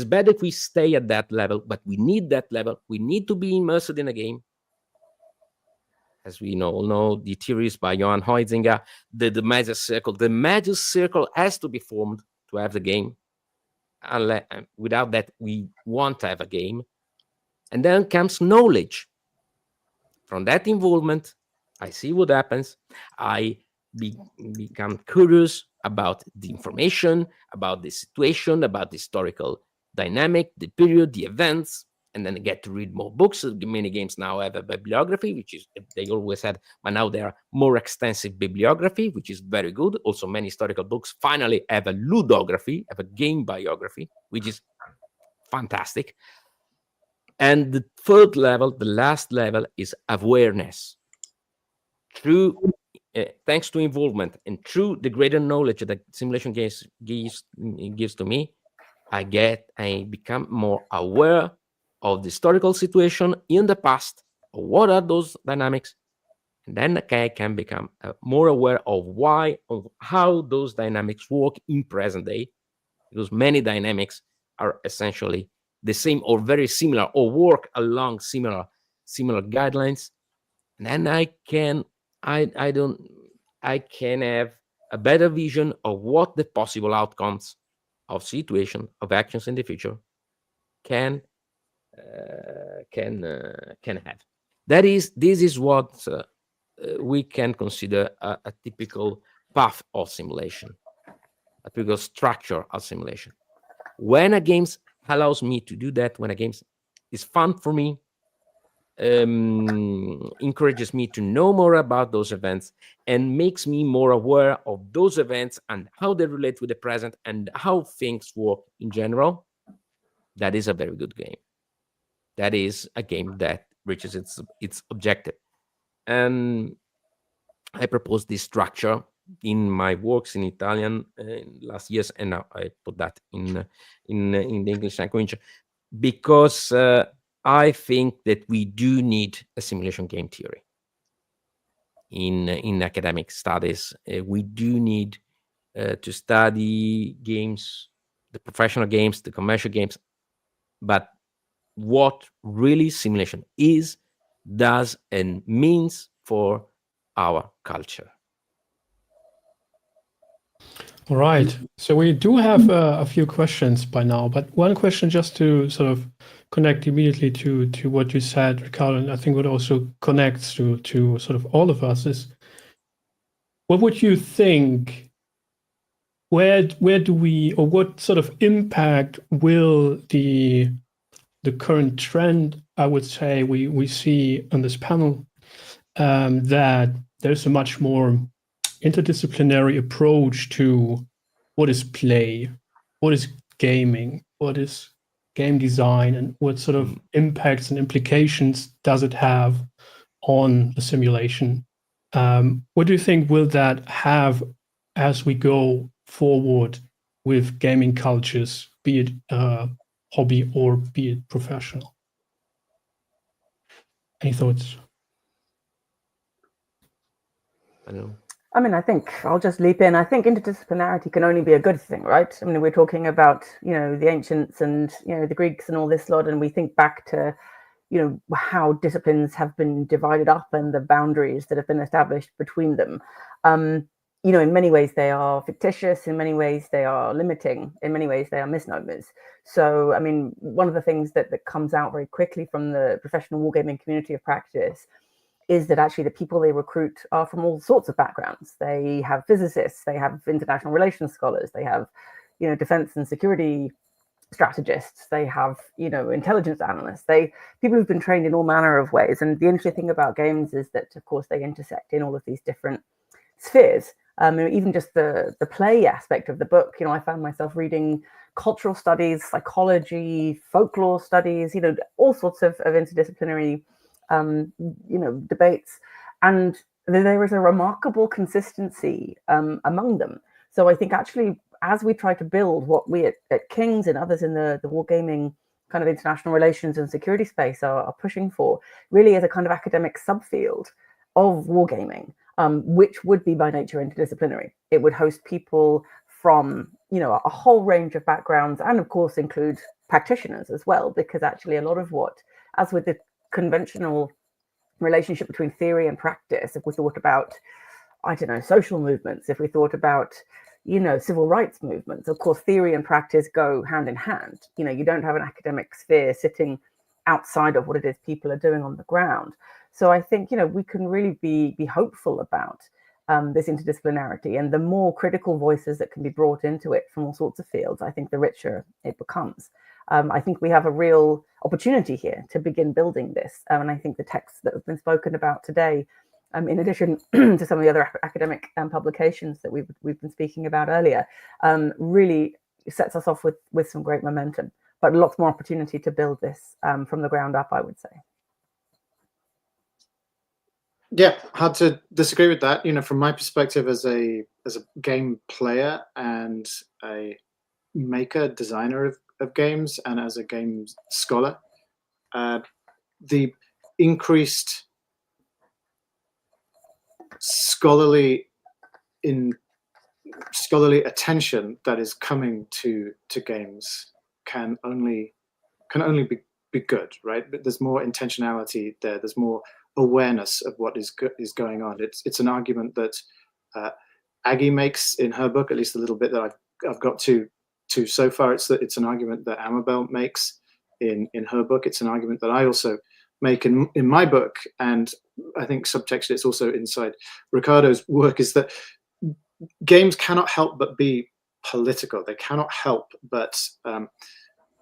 bad if we stay at that level, but we need that level. We need to be immersed in a game. As we all know, the theories by Johann Huizinga, the magic circle. The magic circle has to be formed to have the game. Without that, we won't have a game. And then comes knowledge. From that involvement, I see what happens. I become curious about the information, about the situation, about the historical dynamic, the period, the events, and then I get to read more books. Many games now have a bibliography, which is, they always had, but now they are more extensive bibliography, which is very good. Also, many historical books finally have a ludography, have a game biography, which is fantastic. And the third level, the last level, is awareness. Through, thanks to involvement and through the greater knowledge that simulation games gives to me, I become more aware of the historical situation in the past, of what are those dynamics, and then I can become more aware of how those dynamics work in present day, because many dynamics are essentially the same or very similar, or work along similar guidelines. And then I can have a better vision of what the possible outcomes of situation, of actions in the future can have. This is what we can consider a typical path of simulation, a typical structure of simulation. When a game allows me to do that, when a game is fun for me, encourages me to know more about those events, and makes me more aware of those events and how they relate with the present and how things work in general, that is a very good game. That is a game that reaches its objective. And I proposed this structure in my works in Italian last years, and now I put that in the English language, because I think that we do need a simulation game theory in academic studies. We do need to study games, the professional games, the commercial games, but what really simulation is, does, and means for our culture. All right. So we do have a few questions by now, but one question just to sort of connect immediately to what you said, Riccardo, and I think what also connects to sort of all of us is, what would you think, where do we, or what sort of impact will the current trend, I would say, we see on this panel, that there's a much more interdisciplinary approach to what is play, what is gaming, what is game design, and what sort of impacts and implications does it have on the simulation? What do you think will that have as we go forward with gaming cultures, be it hobby or be it professional? Any thoughts? I don't know. I mean, I think I'll just leap in. I think interdisciplinarity can only be a good thing, right? I mean, we're talking about, the ancients and, the Greeks and all this lot, and we think back to, how disciplines have been divided up and the boundaries that have been established between them. In many ways they are fictitious, in many ways they are limiting, in many ways they are misnomers. So, I mean, one of the things that comes out very quickly from the professional wargaming community of practice is that actually the people they recruit are from all sorts of backgrounds. They have physicists, they have international relations scholars, they have, defense and security strategists, they have, intelligence analysts, people who've been trained in all manner of ways. And the interesting thing about games is that, of course, they intersect in all of these different spheres. Even just the play aspect of the book, I found myself reading cultural studies, psychology, folklore studies, all sorts of interdisciplinary debates. And there is a remarkable consistency among them. So I think actually, as we try to build what we at King's and others in the wargaming kind of international relations and security space are pushing for, really is a kind of academic subfield of wargaming, which would be by nature interdisciplinary. It would host people from, you know, a whole range of backgrounds, and of course include practitioners as well, because actually a lot of what, as with the conventional relationship between theory and practice, if we thought about, I don't know, social movements, if we thought about, you know, civil rights movements, of course, theory and practice go hand in hand. You know, you don't have an academic sphere sitting outside of what it is people are doing on the ground. So I think, you know, we can really be hopeful about this interdisciplinarity, and the more critical voices that can be brought into it from all sorts of fields, I think the richer it becomes. I think we have a real opportunity here to begin building this. And I think the texts that have been spoken about today, in addition to some of the other academic publications that we've been speaking about earlier, really sets us off with some great momentum, but lots more opportunity to build this from the ground up, I would say. Yeah, hard to disagree with that. You know, from my perspective as a game player and a maker, designer of games, and as a game scholar, the increased scholarly attention that is coming to games can only be good, right? But there's more intentionality there. There's more awareness of what is going on. It's an argument that Aggie makes in her book, at least a little bit that I've got to so far. It's an argument that Amabel makes in her book. It's an argument that I also make in my book, and I think subtextually it's also inside Riccardo's work, is that games cannot help but be political. They cannot help but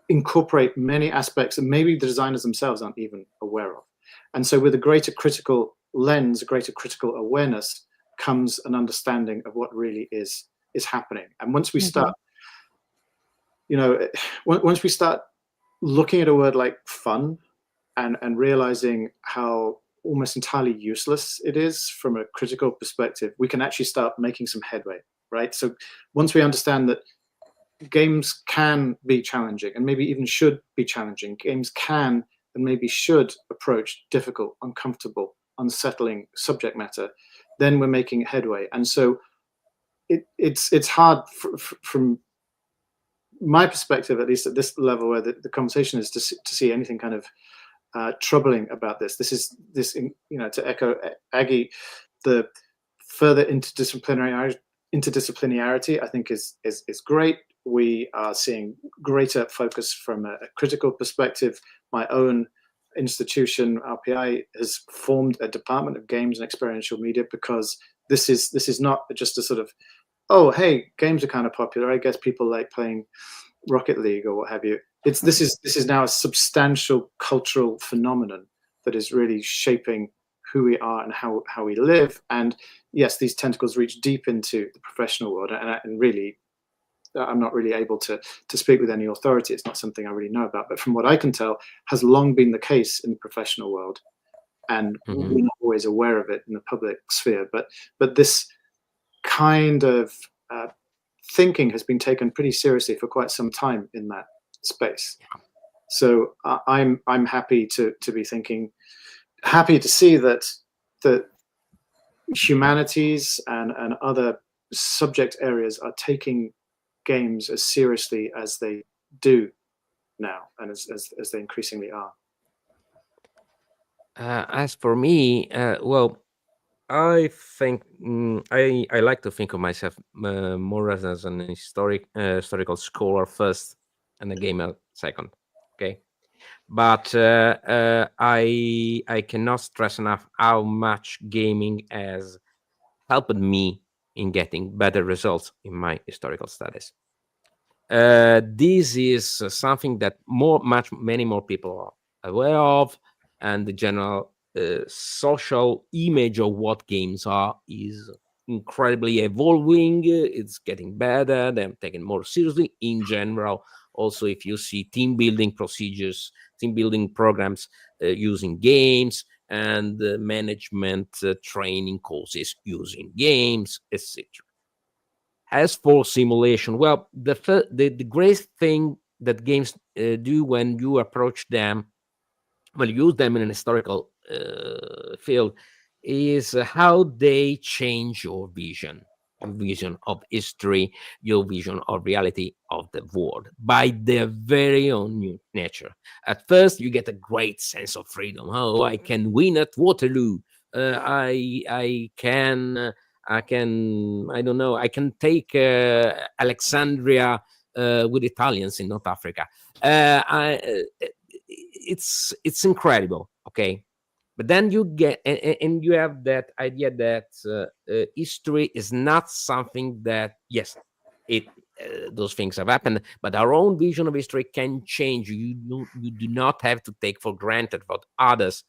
incorporate many aspects that maybe the designers themselves aren't even aware of. And so with a greater critical lens, a greater critical awareness, comes an understanding of what really is happening. And once we start, you know, once we start looking at a word like fun and realizing how almost entirely useless it is from a critical perspective, we can actually start making some headway, right? So once we understand that games can be challenging and maybe even should be challenging, games can and maybe should approach difficult, uncomfortable, unsettling subject matter, then we're making headway. And so it's hard from my perspective, at least at this level where the conversation is, to see anything kind of troubling about this. You know, to echo Aggie, the further interdisciplinarity I think is great. We are seeing greater focus from a critical perspective. My own institution, RPI, has formed a department of games and experiential media because this is not just a sort of, oh, hey, games are kind of popular, I guess people like playing Rocket League or what have you. This is now a substantial cultural phenomenon that is really shaping who we are and how we live. And yes, these tentacles reach deep into the professional world, and really, I'm not really able to speak with any authority. It's not something I really know about, but from what I can tell, has long been the case in the professional world, and we're not always aware of it in the public sphere. But this kind of thinking has been taken pretty seriously for quite some time in that space. So I'm happy to be thinking, happy to see that the humanities and other subject areas are taking games as seriously as they do now, and as they increasingly are. As for me, well, I think I like to think of myself more as an historical scholar first, and a gamer second. Okay, but I cannot stress enough how much gaming has helped me in getting better results in my historical studies. This is something that many more people are aware of, and the general social image of what games are is incredibly evolving. It's getting better. They're taken more seriously in general. Also, if you see team building procedures, team building programs using games, and management training courses using games, etc. As for simulation, well, the great thing that games do when you approach them, when you use them in an historical field, is how they change your vision of history, your vision of reality of the world by their very own new nature. At first, you get a great sense of freedom. Oh, I can win at Waterloo. I can, I don't know, I can take Alexandria with Italians in North Africa. It's incredible, okay? But then you get, and you have that idea that history is not something that, yes, those things have happened, but our own vision of history can change. You do not have to take for granted what others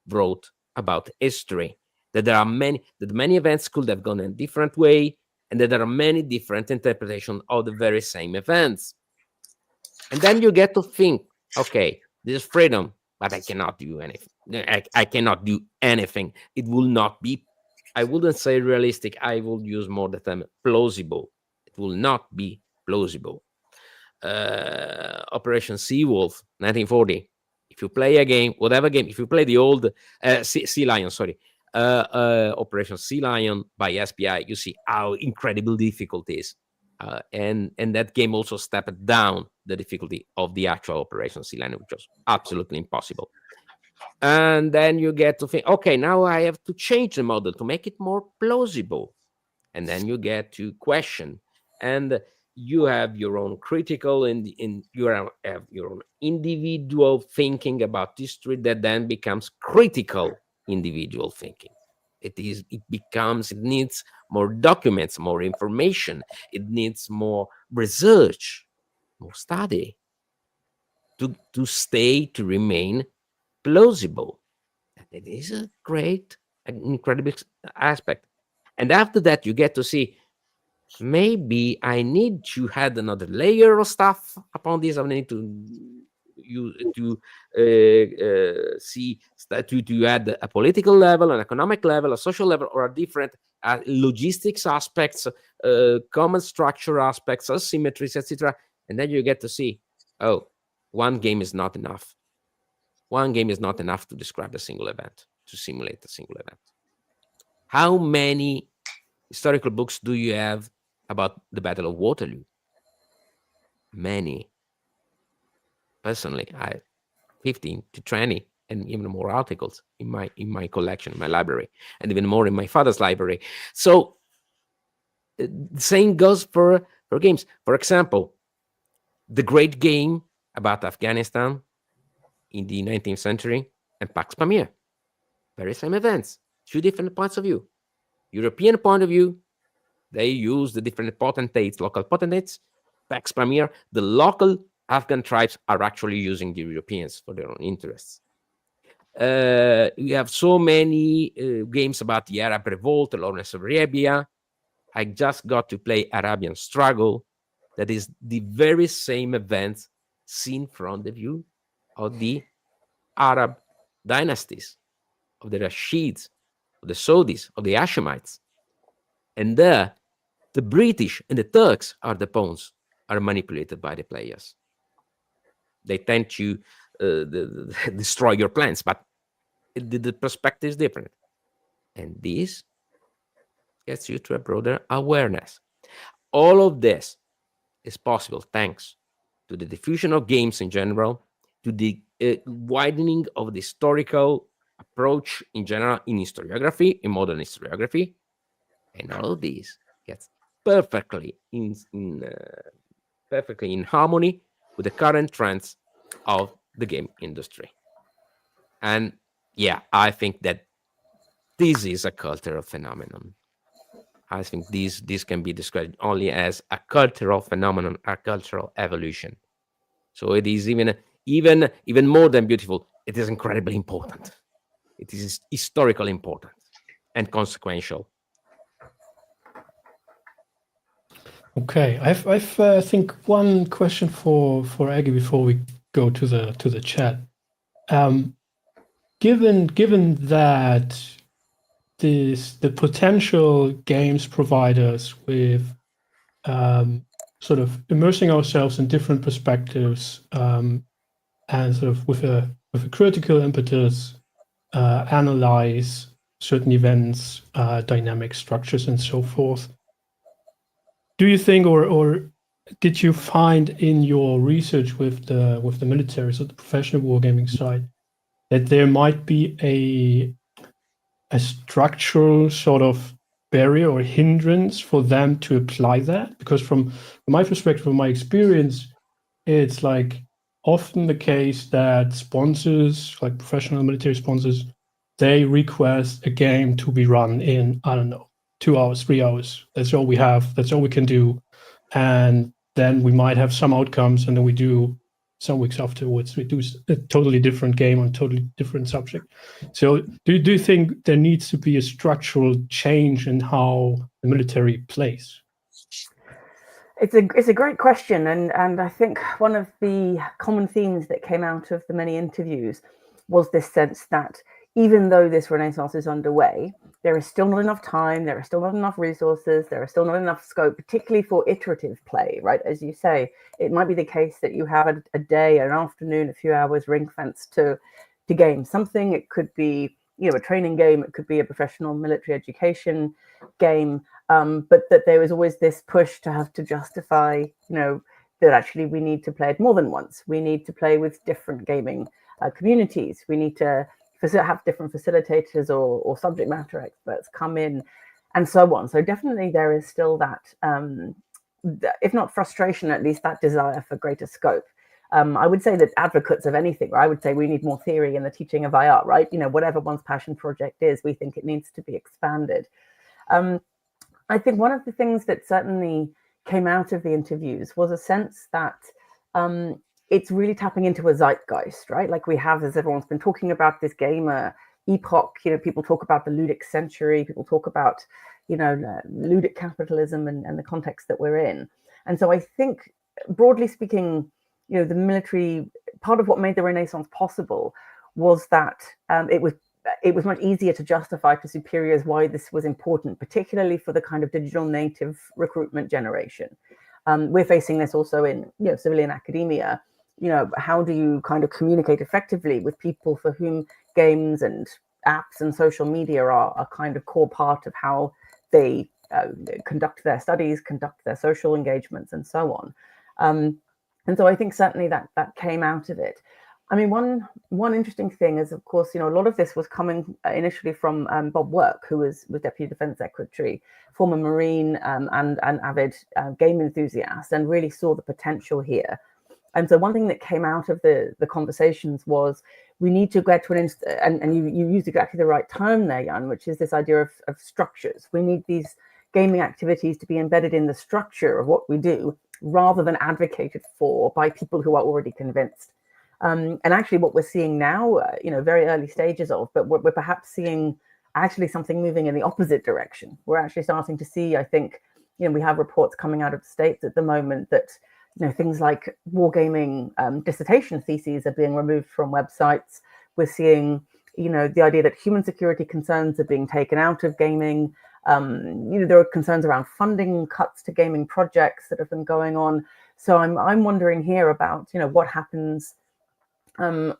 wrote about history. That there are many events could have gone a different way, and that there are many different interpretations of the very same events. And then you get to think, okay, this is freedom, but I cannot do anything. I cannot do anything. It will not be, I wouldn't say realistic. I will use more the term plausible. It will not be plausible. Operation Seawolf, 1940. If you play a game, whatever game, if you play the old Sea Lion, sorry, Operation Sea Lion by SPI, you see how incredible difficult it is. And that game also stepped down the difficulty of the actual Operation Sea Lion, which was absolutely impossible. And then you get to think, okay, now I have to change the model to make it more plausible. And then you get to question, and you have your own critical and you have your own individual thinking about history that then becomes critical individual thinking. It needs more documents, more information. It needs more research, more study to remain plausible. And it is a great, incredible aspect. And after that, you get to see, maybe I need to add another layer of stuff upon this. I need to add a political level, an economic level, a social level, or a different logistics aspects, common structure aspects, asymmetries, etc. And then you get to see, oh, one game is not enough. One game is not enough to describe a single event, to simulate a single event. How many historical books do you have about the Battle of Waterloo? Many. Personally, I have 15 to 20 and even more articles in my collection, in my library, and even more in my father's library. So the same goes for games. For example, the great game about Afghanistan in the 19th century and Pax Pamir. Very same events, two different points of view. European point of view, they use the different potentates, local potentates. Pax Pamir, the local Afghan tribes are actually using the Europeans for their own interests. We have so many games about the Arab Revolt, Lawrence of Arabia. I just got to play Arabian Struggle. That is the very same event seen from the view of the Arab dynasties, of the Rashids, of the Saudis, of the Hashemites. And there, the British and the Turks are the pawns, are manipulated by the players. They tend to destroy your plans, but the perspective is different. And this gets you to a broader awareness. All of this is possible thanks to the diffusion of games in general, to the widening of the historical approach in general in historiography, in modern historiography, and all of this gets perfectly in harmony with the current trends of the game industry. And yeah, I think that this is a cultural phenomenon. I think this can be described only as a cultural phenomenon, a cultural evolution. So it is even more than beautiful. It is incredibly important. It is historically important and consequential. Okay, I've I think one question for Aggie before we go to the chat. given that the potential games providers with sort of immersing ourselves in different perspectives and sort of with a critical impetus analyze certain events, dynamic structures, and so forth. Do you think, or did you find in your research with the military, so the professional wargaming side, that there might be a structural sort of barrier or hindrance for them to apply that? Because from my perspective, from my experience, it's like often the case that sponsors, like professional military sponsors, they request a game to be run in, I don't know, 2 hours, 3 hours. That's all we have. That's all we can do. And then we might have some outcomes, and then we do some weeks afterwards, we do a totally different game on a totally different subject. So do you think there needs to be a structural change in how the military plays? It's a great question, and I think one of the common themes that came out of the many interviews was this sense that even though this renaissance is underway, there is still not enough time, there are still not enough resources, there is still not enough scope, particularly for iterative play, right? As you say, it might be the case that you have a day, an afternoon, a few hours ring-fenced to game something. It could be, a training game, it could be a professional military education game, but that there was always this push to have to justify, that actually we need to play it more than once. We need to play with different gaming communities. We need to have different facilitators or subject matter experts come in and so on. So definitely there is still that, if not frustration, at least that desire for greater scope. I would say that advocates of anything, I would say we need more theory in the teaching of IR, right? Whatever one's passion project is, we think it needs to be expanded. I think one of the things that certainly came out of the interviews was a sense that it's really tapping into a zeitgeist, right? Like we have, as everyone's been talking about, this gamer epoch. People talk about the ludic century. People talk about, ludic capitalism and the context that we're in. And so I think, broadly speaking, the military, part of what made the Renaissance possible was that it was much easier to justify to superiors why this was important, particularly for the kind of digital native recruitment generation. We're facing this also in civilian academia. How do you kind of communicate effectively with people for whom games and apps and social media are a kind of core part of how they conduct their studies, conduct their social engagements, and so on. And so I think certainly that came out of it. I mean, one interesting thing is, of course, a lot of this was coming initially from Bob Work, who was Deputy Defense Secretary, former Marine and avid game enthusiast, and really saw the potential here. And so one thing that came out of the conversations was we need to get to and you used exactly the right term there, Jan, which is this idea of structures. We need these gaming activities to be embedded in the structure of what we do, rather than advocated for by people who are already convinced. And actually what we're seeing now, very early stages of, but we're perhaps seeing actually something moving in the opposite direction. We're actually starting to see, I think, we have reports coming out of the States at the moment that, things like wargaming dissertation theses are being removed from websites. We're seeing, the idea that human security concerns are being taken out of gaming. There are concerns around funding cuts to gaming projects that have been going on. So I'm wondering here about, what happens to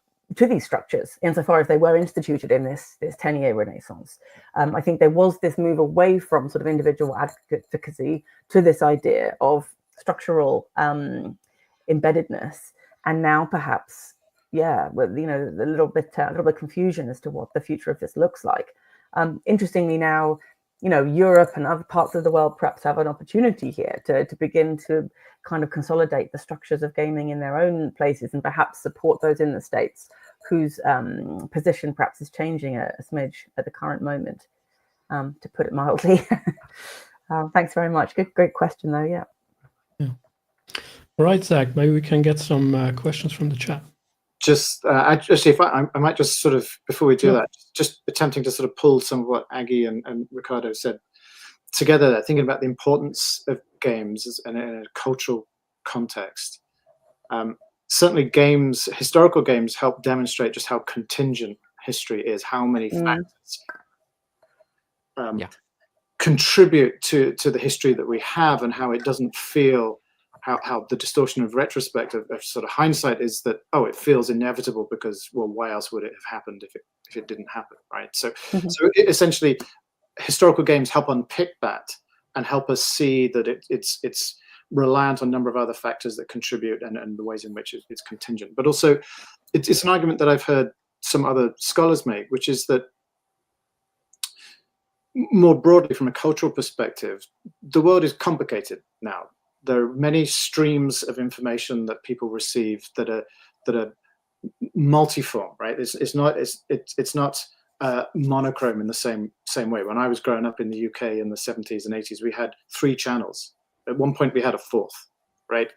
these structures insofar as they were instituted in this 10-year renaissance. I think there was this move away from sort of individual advocacy to this idea of structural embeddedness, and now perhaps, with a little bit confusion as to what the future of this looks like. Interestingly, now, Europe and other parts of the world perhaps have an opportunity here to begin to kind of consolidate the structures of gaming in their own places, and perhaps support those in the States whose position perhaps is changing a smidge at the current moment, to put it mildly. Thanks very much. Great question, though. Yeah. All right, Zach, maybe we can get some questions from the chat. Just actually, if I might just sort of, before we do that, just attempting to sort of pull some of what Aggie and Riccardo said together, thinking about the importance of games in a cultural context. Certainly historical games help demonstrate just how contingent history is, how many factors contribute to the history that we have, and how it doesn't feel, how the distortion of retrospect, of sort of hindsight, is that, oh, it feels inevitable because, well, why else would it have happened if it didn't happen, right? So essentially, historical games help unpick that and help us see that it's reliant on a number of other factors that contribute, and the ways in which it's contingent. But also, it's an argument that I've heard some other scholars make, which is that more broadly, from a cultural perspective, the world is complicated now. There are many streams of information that people receive that are multiform, right? It's not monochrome in the same way. When I was growing up in the UK in the 70s and 80s, we had 3 channels. At one point, we had a 4th, right?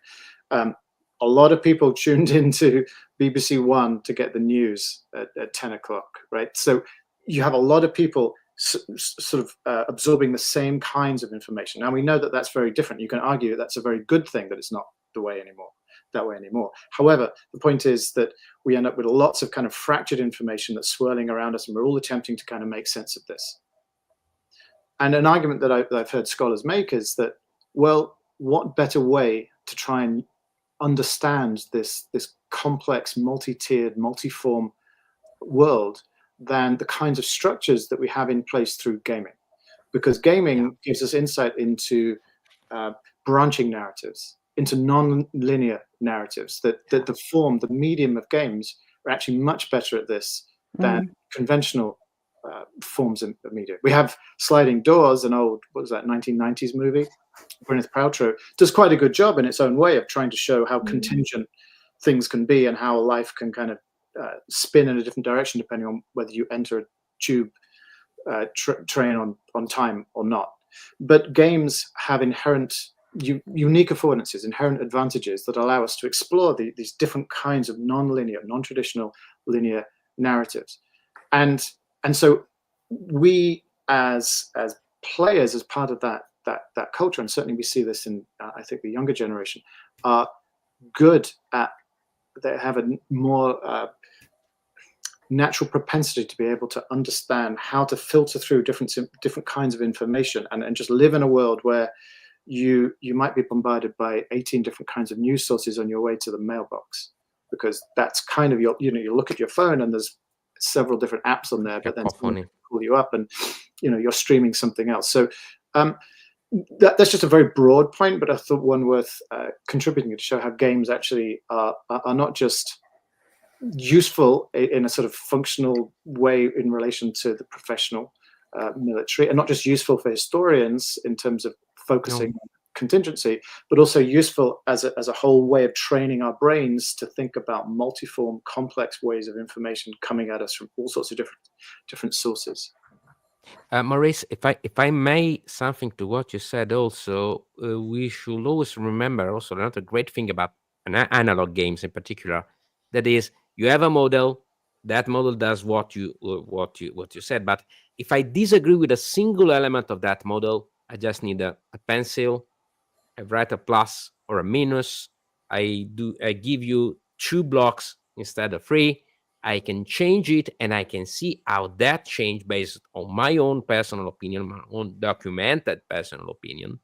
A lot of people tuned into BBC One to get the news at 10 o'clock, right? So you have a lot of people sort of absorbing the same kinds of information. Now, we know that that's very different. You can argue that's a very good thing that it's not that way anymore. However, the point is that we end up with lots of kind of fractured information that's swirling around us, and we're all attempting to kind of make sense of this. And an argument that I've heard scholars make is that, well, what better way to try and understand this complex, multi-tiered, multi-form world than the kinds of structures that we have in place through gaming? Because gaming gives us insight into branching narratives, into non-linear narratives, that the medium of games are actually much better at this than conventional forms of media. We have Sliding Doors, an old, what was that, 1990s movie? Gwyneth Paltrow does quite a good job in its own way of trying to show how contingent things can be, and how life can kind of spin in a different direction depending on whether you enter a tube train on time or not. But games have inherent unique affordances, inherent advantages that allow us to explore these different kinds of non-linear, non-traditional linear narratives. And so we as players, as part of that culture, and certainly we see this in I think the younger generation, are good at, they have a more natural propensity to be able to understand how to filter through different kinds of information, and just live in a world where you might be bombarded by 18 different kinds of news sources on your way to the mailbox, because that's kind of your, you look at your phone and there's several different apps on there, but then someone pull you up and you're streaming something else. So that's just a very broad point, but I thought one worth contributing to show how games actually are not just useful in a sort of functional way in relation to the professional military, and not just useful for historians in terms of focusing on contingency, but also useful as a whole way of training our brains to think about multiform, complex ways of information coming at us from all sorts of different sources. Maurice, if I may, something to what you said also, we should always remember also another great thing about analog games in particular, that is, you have a model, that model does what you said, but if I disagree with a single element of that model, I just need a pencil, I write a plus or a minus, I give you 2 blocks instead of 3, I can change it, and I can see how that change, based on my own personal opinion, my own documented personal opinion,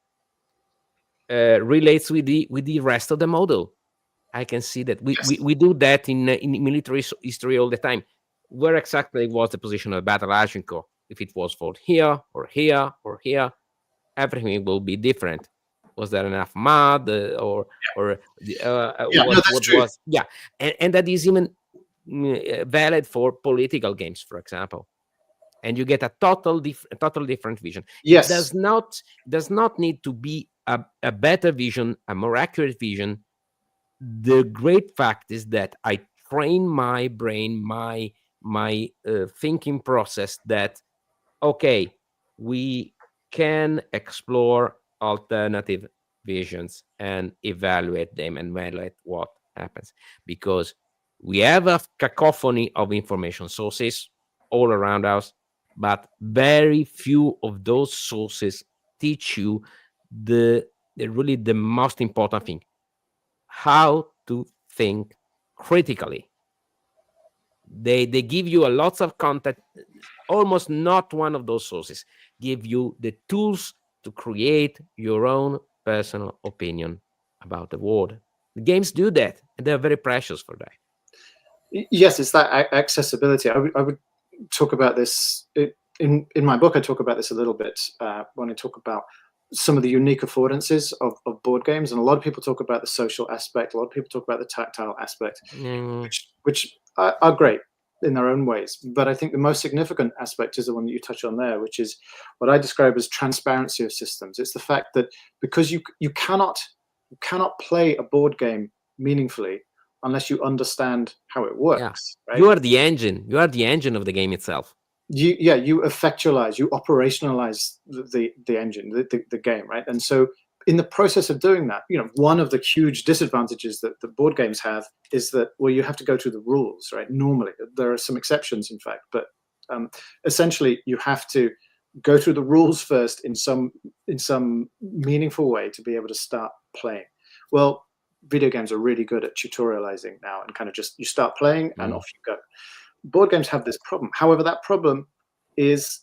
relates with the rest of the model. I can see that we do that in military history all the time. Where exactly was the position of the battle Agincourt? If it was fought here or here or here, everything will be different. Was there enough mud and that is even valid for political games, for example. And you get a total different vision. Yes. It does not need to be a better vision, a more accurate vision. The great fact is that I train my brain, my thinking process, that okay, we can explore alternative visions and evaluate them and evaluate what happens, because we have a cacophony of information sources all around us, but very few of those sources teach you the most important thing: how to think critically. They give you a lots of content. Almost not one of those sources give you the tools to create your own personal opinion about the world. The games do that, and they're very precious for that. Yes, it's that accessibility. I would talk about this in my book. I talk about this a little bit when I talk about some of the unique affordances of board games, and a lot of people talk about the social aspect. A lot of people talk about the tactile aspect, which are great in their own ways. But I think the most significant aspect is the one that you touch on there, which is what I describe as transparency of systems. It's the fact that because you cannot play a board game meaningfully unless you understand how it works. Yeah. Right? You are the engine. You are the engine of the game itself. You effectualize, you operationalize the engine, the game, right? And so in the process of doing that, one of the huge disadvantages that the board games have is that, well, you have to go through the rules, right? Normally, there are some exceptions, in fact, but essentially you have to go through the rules first in some meaningful way to be able to start playing. Well, video games are really good at tutorializing now, and kind of just you start playing and off you go. Board games have this problem. However, that problem is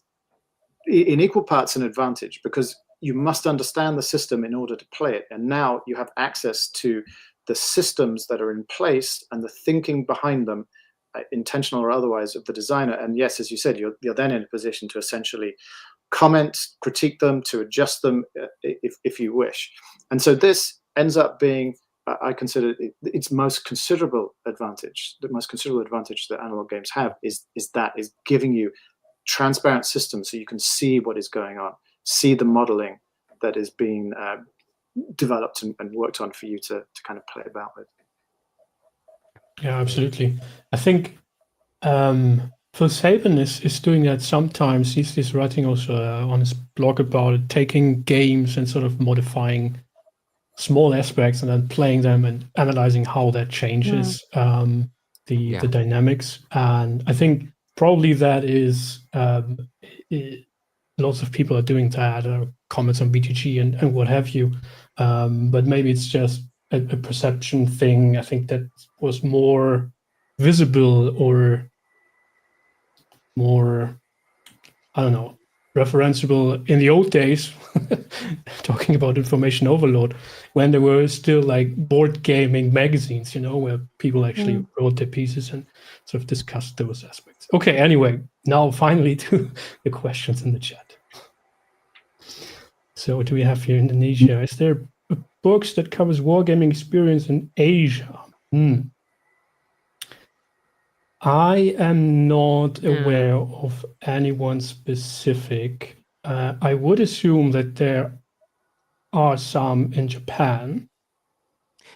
in equal parts an advantage, because you must understand the system in order to play it. And now you have access to the systems that are in place and the thinking behind them, intentional or otherwise, of the designer. And yes, as you said, you're then in a position to essentially comment, critique them, to adjust them if you wish. And so this ends up being, I consider its most considerable advantage. The most considerable advantage that analog games have is giving you transparent systems so you can see what is going on, see the modeling that is being developed and worked on for you to kind of play about with. Yeah, absolutely. I think Phil Saban is doing that sometimes. He's writing also on his blog about it, taking games and sort of modifying small aspects and then playing them and analyzing how that changes the dynamics. And I think probably that is lots of people are doing that, comments on BTG and what have you. But maybe it's just a perception thing. I think that was more visible or more, I don't know, referenceable in the old days, talking about information overload, when there were still like board gaming magazines, where people actually wrote their pieces and sort of discussed those aspects. Okay, anyway, now finally to the questions in the chat. So what do we have here? Indonesia. Is there books that covers wargaming experience in Asia? I am not aware of anyone specific. I would assume that there are some in Japan.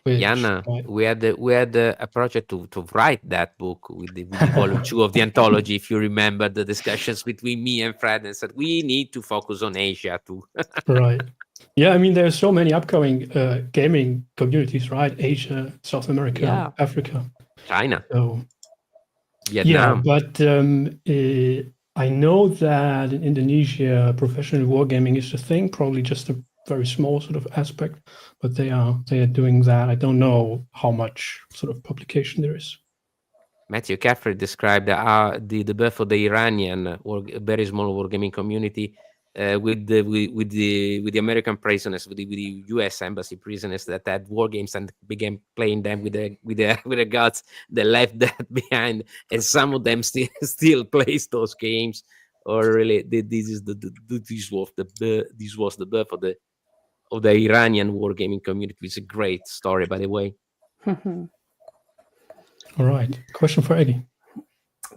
Jana, we had a project to write that book with the volume 2 of the anthology. If you remember the discussions between me and Fred, and said we need to focus on Asia too. Right. Yeah, I mean, there are so many upcoming gaming communities, right? Asia, South America, Africa, China. So, Vietnam. Yeah, but I know that in Indonesia, professional wargaming is a thing, probably just a very small sort of aspect, but they are doing that. I don't know how much sort of publication there is. Matthew Caffrey described the birth of the Iranian or very small wargaming community with the American prisoners, with the U.S. embassy prisoners that had war games and began playing them with the guards. They left that behind, and some of them still plays those games. Or really, this was the birth of the Iranian wargaming community. It's a great story, by the way. All right, question for Aggie.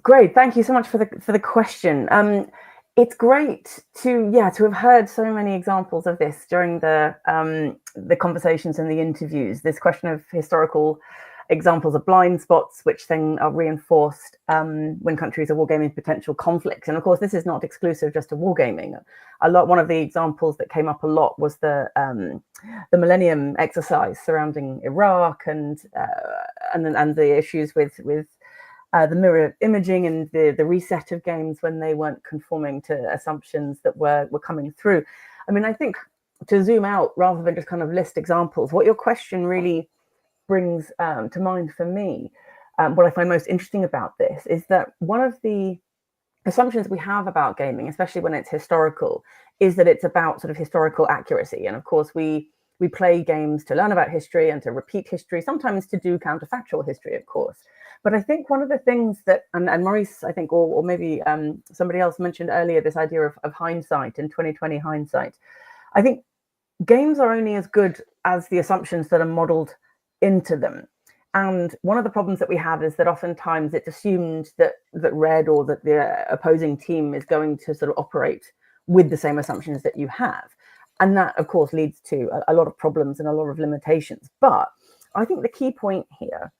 Great, thank you so much for the question. It's great to have heard so many examples of this during the conversations and the interviews. This question of historical examples of blind spots, which then are reinforced when countries are wargaming potential conflicts. And of course, this is not exclusive just to wargaming. One of the examples that came up a lot was the Millennium exercise surrounding Iraq and the issues with the mirror imaging and the reset of games when they weren't conforming to assumptions that were coming through. I mean, I think to zoom out rather than just kind of list examples, what your question really brings to mind for me what I find most interesting about this is that one of the assumptions we have about gaming, especially when it's historical, is that it's about sort of historical accuracy. And of course, we play games to learn about history and to repeat history, sometimes to do counterfactual history, of course. But I think one of the things that, and Maurice, I think, or maybe somebody else mentioned earlier, this idea of hindsight and 2020 hindsight. I think games are only as good as the assumptions that are modeled into them. And one of the problems that we have is that oftentimes it's assumed that red or that the opposing team is going to sort of operate with the same assumptions that you have. And that, of course, leads to a lot of problems and a lot of limitations. But I think the key point here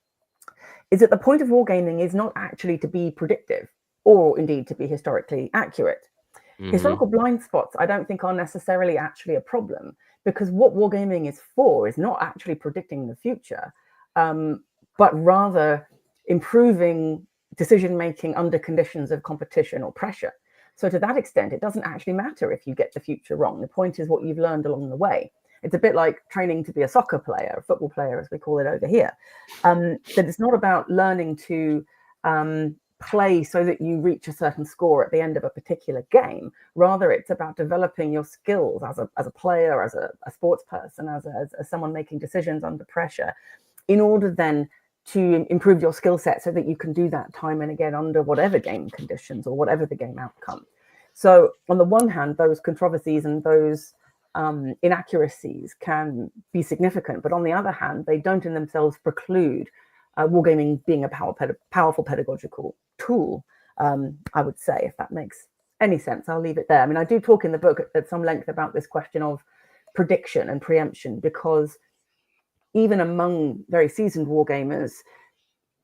is that the point of wargaming is not actually to be predictive or indeed to be historically accurate. Historical blind spots, I don't think, are necessarily actually a problem, because what wargaming is for is not actually predicting the future, but rather improving decision-making under conditions of competition or pressure. So to that extent, it doesn't actually matter if you get the future wrong. The point is what you've learned along the way. It's a bit like training to be a soccer player, a football player, as we call it over here. That it's not about learning to play so that you reach a certain score at the end of a particular game. Rather, it's about developing your skills as a player, as a sports person, as someone making decisions under pressure, in order then to improve your skill set so that you can do that time and again under whatever game conditions or whatever the game outcome. So on the one hand, those controversies and those inaccuracies can be significant, but on the other hand, they don't in themselves preclude wargaming being a powerful pedagogical tool, I would say, if that makes any sense. I'll leave it there. I mean, I do talk in the book at some length about this question of prediction and preemption, because even among very seasoned wargamers,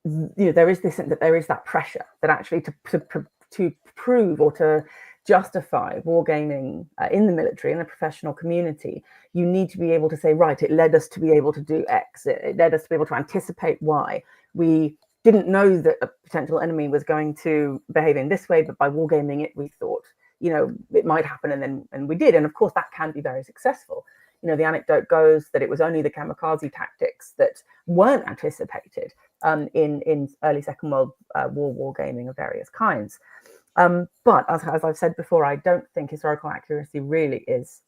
there is this sense that there is that pressure that actually to prove or to justify wargaming in the military, in the professional community, you need to be able to say, right, it led us to be able to do X, it led us to be able to anticipate Y. We didn't know that a potential enemy was going to behave in this way, but by wargaming it, we thought, it might happen, and we did. And of course, that can be very successful. The anecdote goes that it was only the kamikaze tactics that weren't anticipated in early Second World War wargaming of various kinds. But as I've said before, I don't think historical accuracy really is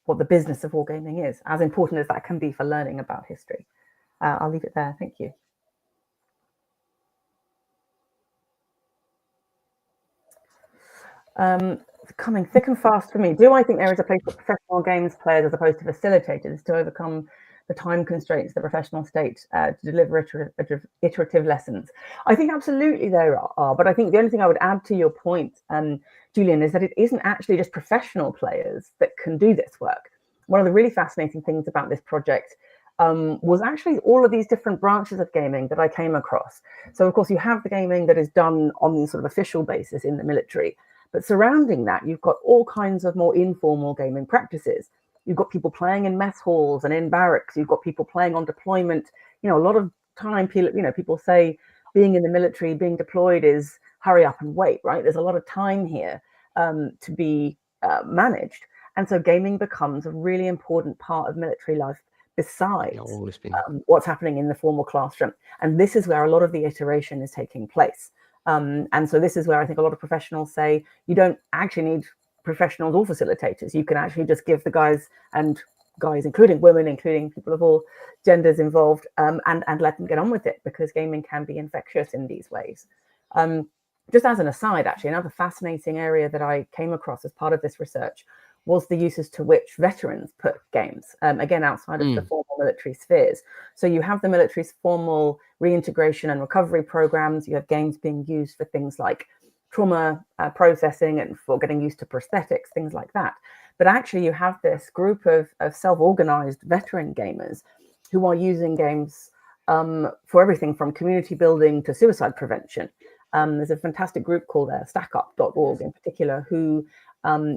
what the business of wargaming is, as important as that can be for learning about history. I'll leave it there. Thank you. Coming thick and fast for me. Do I think there is a place for professional games players as opposed to facilitators to overcome the time constraints of the professional state to deliver iterative lessons? I think absolutely there are, but I think the only thing I would add to your point, Julian, is that it isn't actually just professional players that can do this work. One of the really fascinating things about this project was actually all of these different branches of gaming that I came across. So of course you have the gaming that is done on the sort of official basis in the military, but surrounding that, you've got all kinds of more informal gaming practices. You've got people playing in mess halls and in barracks. You've got people playing on deployment. A lot of time, people say being in the military, being deployed is hurry up and wait, right? There's a lot of time here to be managed. And so gaming becomes a really important part of military life besides what's happening in the formal classroom. And this is where a lot of the iteration is taking place. And so this is where I think a lot of professionals say you don't actually need professionals or facilitators. You can actually just give the guys, including women, including people of all genders involved, and let them get on with it, because gaming can be infectious in these ways. Just as an aside, actually, another fascinating area that I came across as part of this research was the uses to which veterans put games, again, outside of the formal military spheres. So you have the military's formal reintegration and recovery programs. You have games being used for things like trauma processing and for getting used to prosthetics, things like that. But actually you have this group of self-organized veteran gamers who are using games for everything from community building to suicide prevention. There's a fantastic group called stackup.org in particular who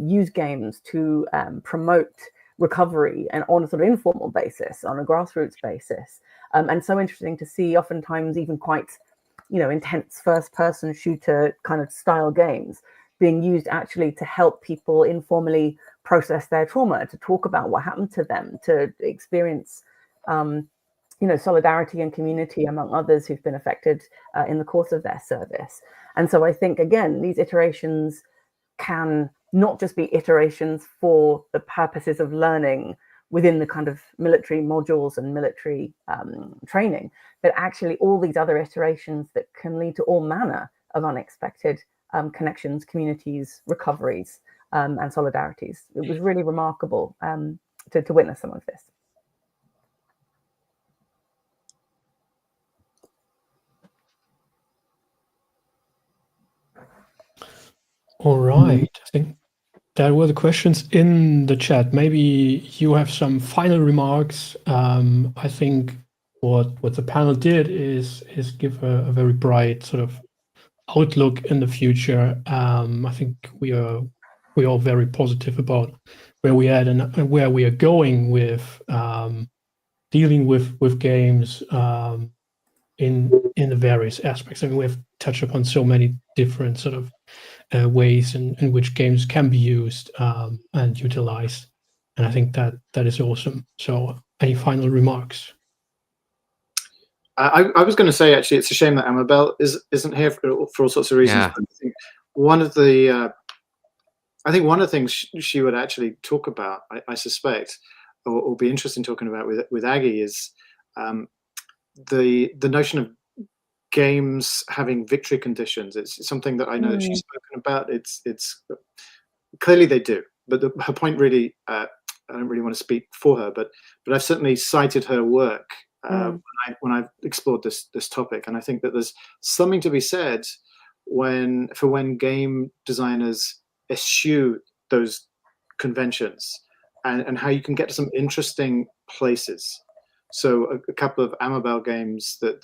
use games to promote recovery and on a sort of informal basis, on a grassroots basis. And so interesting to see oftentimes even quite intense first-person shooter kind of style games being used actually to help people informally process their trauma, to talk about what happened to them, to experience solidarity and community among others who've been affected in the course of their service. And so I think, again, these iterations can not just be iterations for the purposes of learning within the kind of military modules and military training, but actually all these other iterations that can lead to all manner of unexpected connections, communities, recoveries, and solidarities. It was really remarkable to witness some of this. All right. I think that were the questions in the chat. Maybe you have some final remarks. I think what the panel did is give a very bright sort of outlook in the future. I think we're all very positive about where we are and where we are going with dealing with games in the various aspects. I mean, we've touched upon so many different sort of ways in which games can be used and utilized, and I think that is awesome. So, any final remarks? I was going to say, actually, it's a shame that Amabel isn't here for all sorts of reasons. Yeah. I think one of the things she would actually talk about, I suspect, or be interested in talking about with Aggie, is the notion of games having victory conditions. It's something that I know that she's spoken about. It's clearly they do, but her point really, I don't really want to speak for her, but I've certainly cited her work when I've explored this topic, and I think that there's something to be said when game designers eschew those conventions and how you can get to some interesting places. So a couple of Amabel games that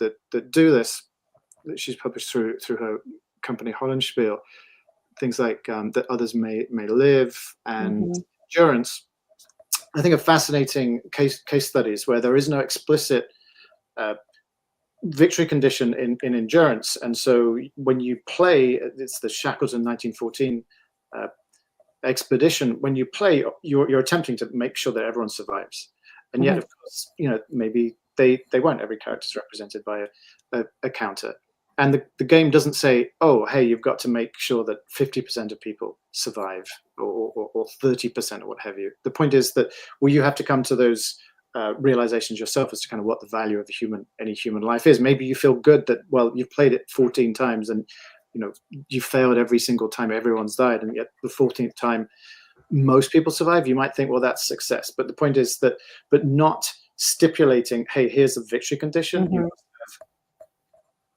do this, that she's published through her company Hollandspiel, things like That Others May Live and Endurance, I think are fascinating case studies where there is no explicit victory condition in Endurance. And so when you play, it's the Shackleton 1914 expedition, when you play, you're attempting to make sure that everyone survives. And yet, of course, maybe they won't. Every character is represented by a counter. And the game doesn't say, oh, hey, you've got to make sure that 50% of people survive or 30% or what have you. The point is that you have to come to those realizations yourself as to kind of what the value of any human life is. Maybe you feel good that, well, you've played it 14 times and you failed every single time, everyone's died, and yet the 14th time most people survive. You might think, well, that's success. But the point is that, but not stipulating, hey, here's a victory condition. You must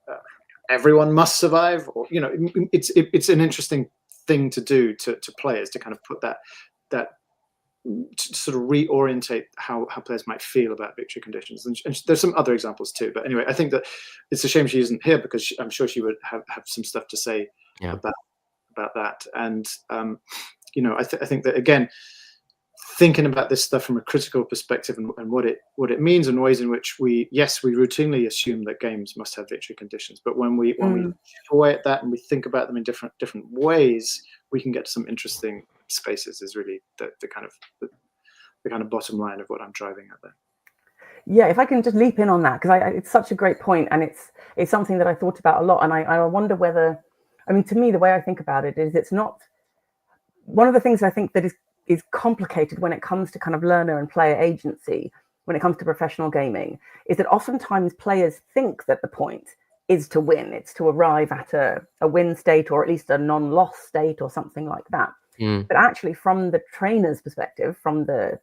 have, everyone must survive, or it's an interesting thing to do to players, to kind of put that to sort of reorientate how players might feel about victory conditions. And there's some other examples too. But anyway, I think that it's a shame she isn't here, because I'm sure she would have some stuff to say about that. And I think that, again, thinking about this stuff from a critical perspective and what it means, and ways in which we routinely assume that games must have victory conditions, but when we chip away at that and we think about them in different ways, we can get to some interesting spaces. Is really the kind of bottom line of what I'm driving at there. Yeah, if I can just leap in on that, because it's such a great point, and it's something that I thought about a lot, and I wonder whether, I mean, to me, the way I think about it is, it's not one of the things I think that is complicated when it comes to kind of learner and player agency, when it comes to professional gaming, is that oftentimes players think that the point is to win. It's to arrive at a win state, or at least a non-loss state, or something like that. But actually, from the trainer's perspective, from the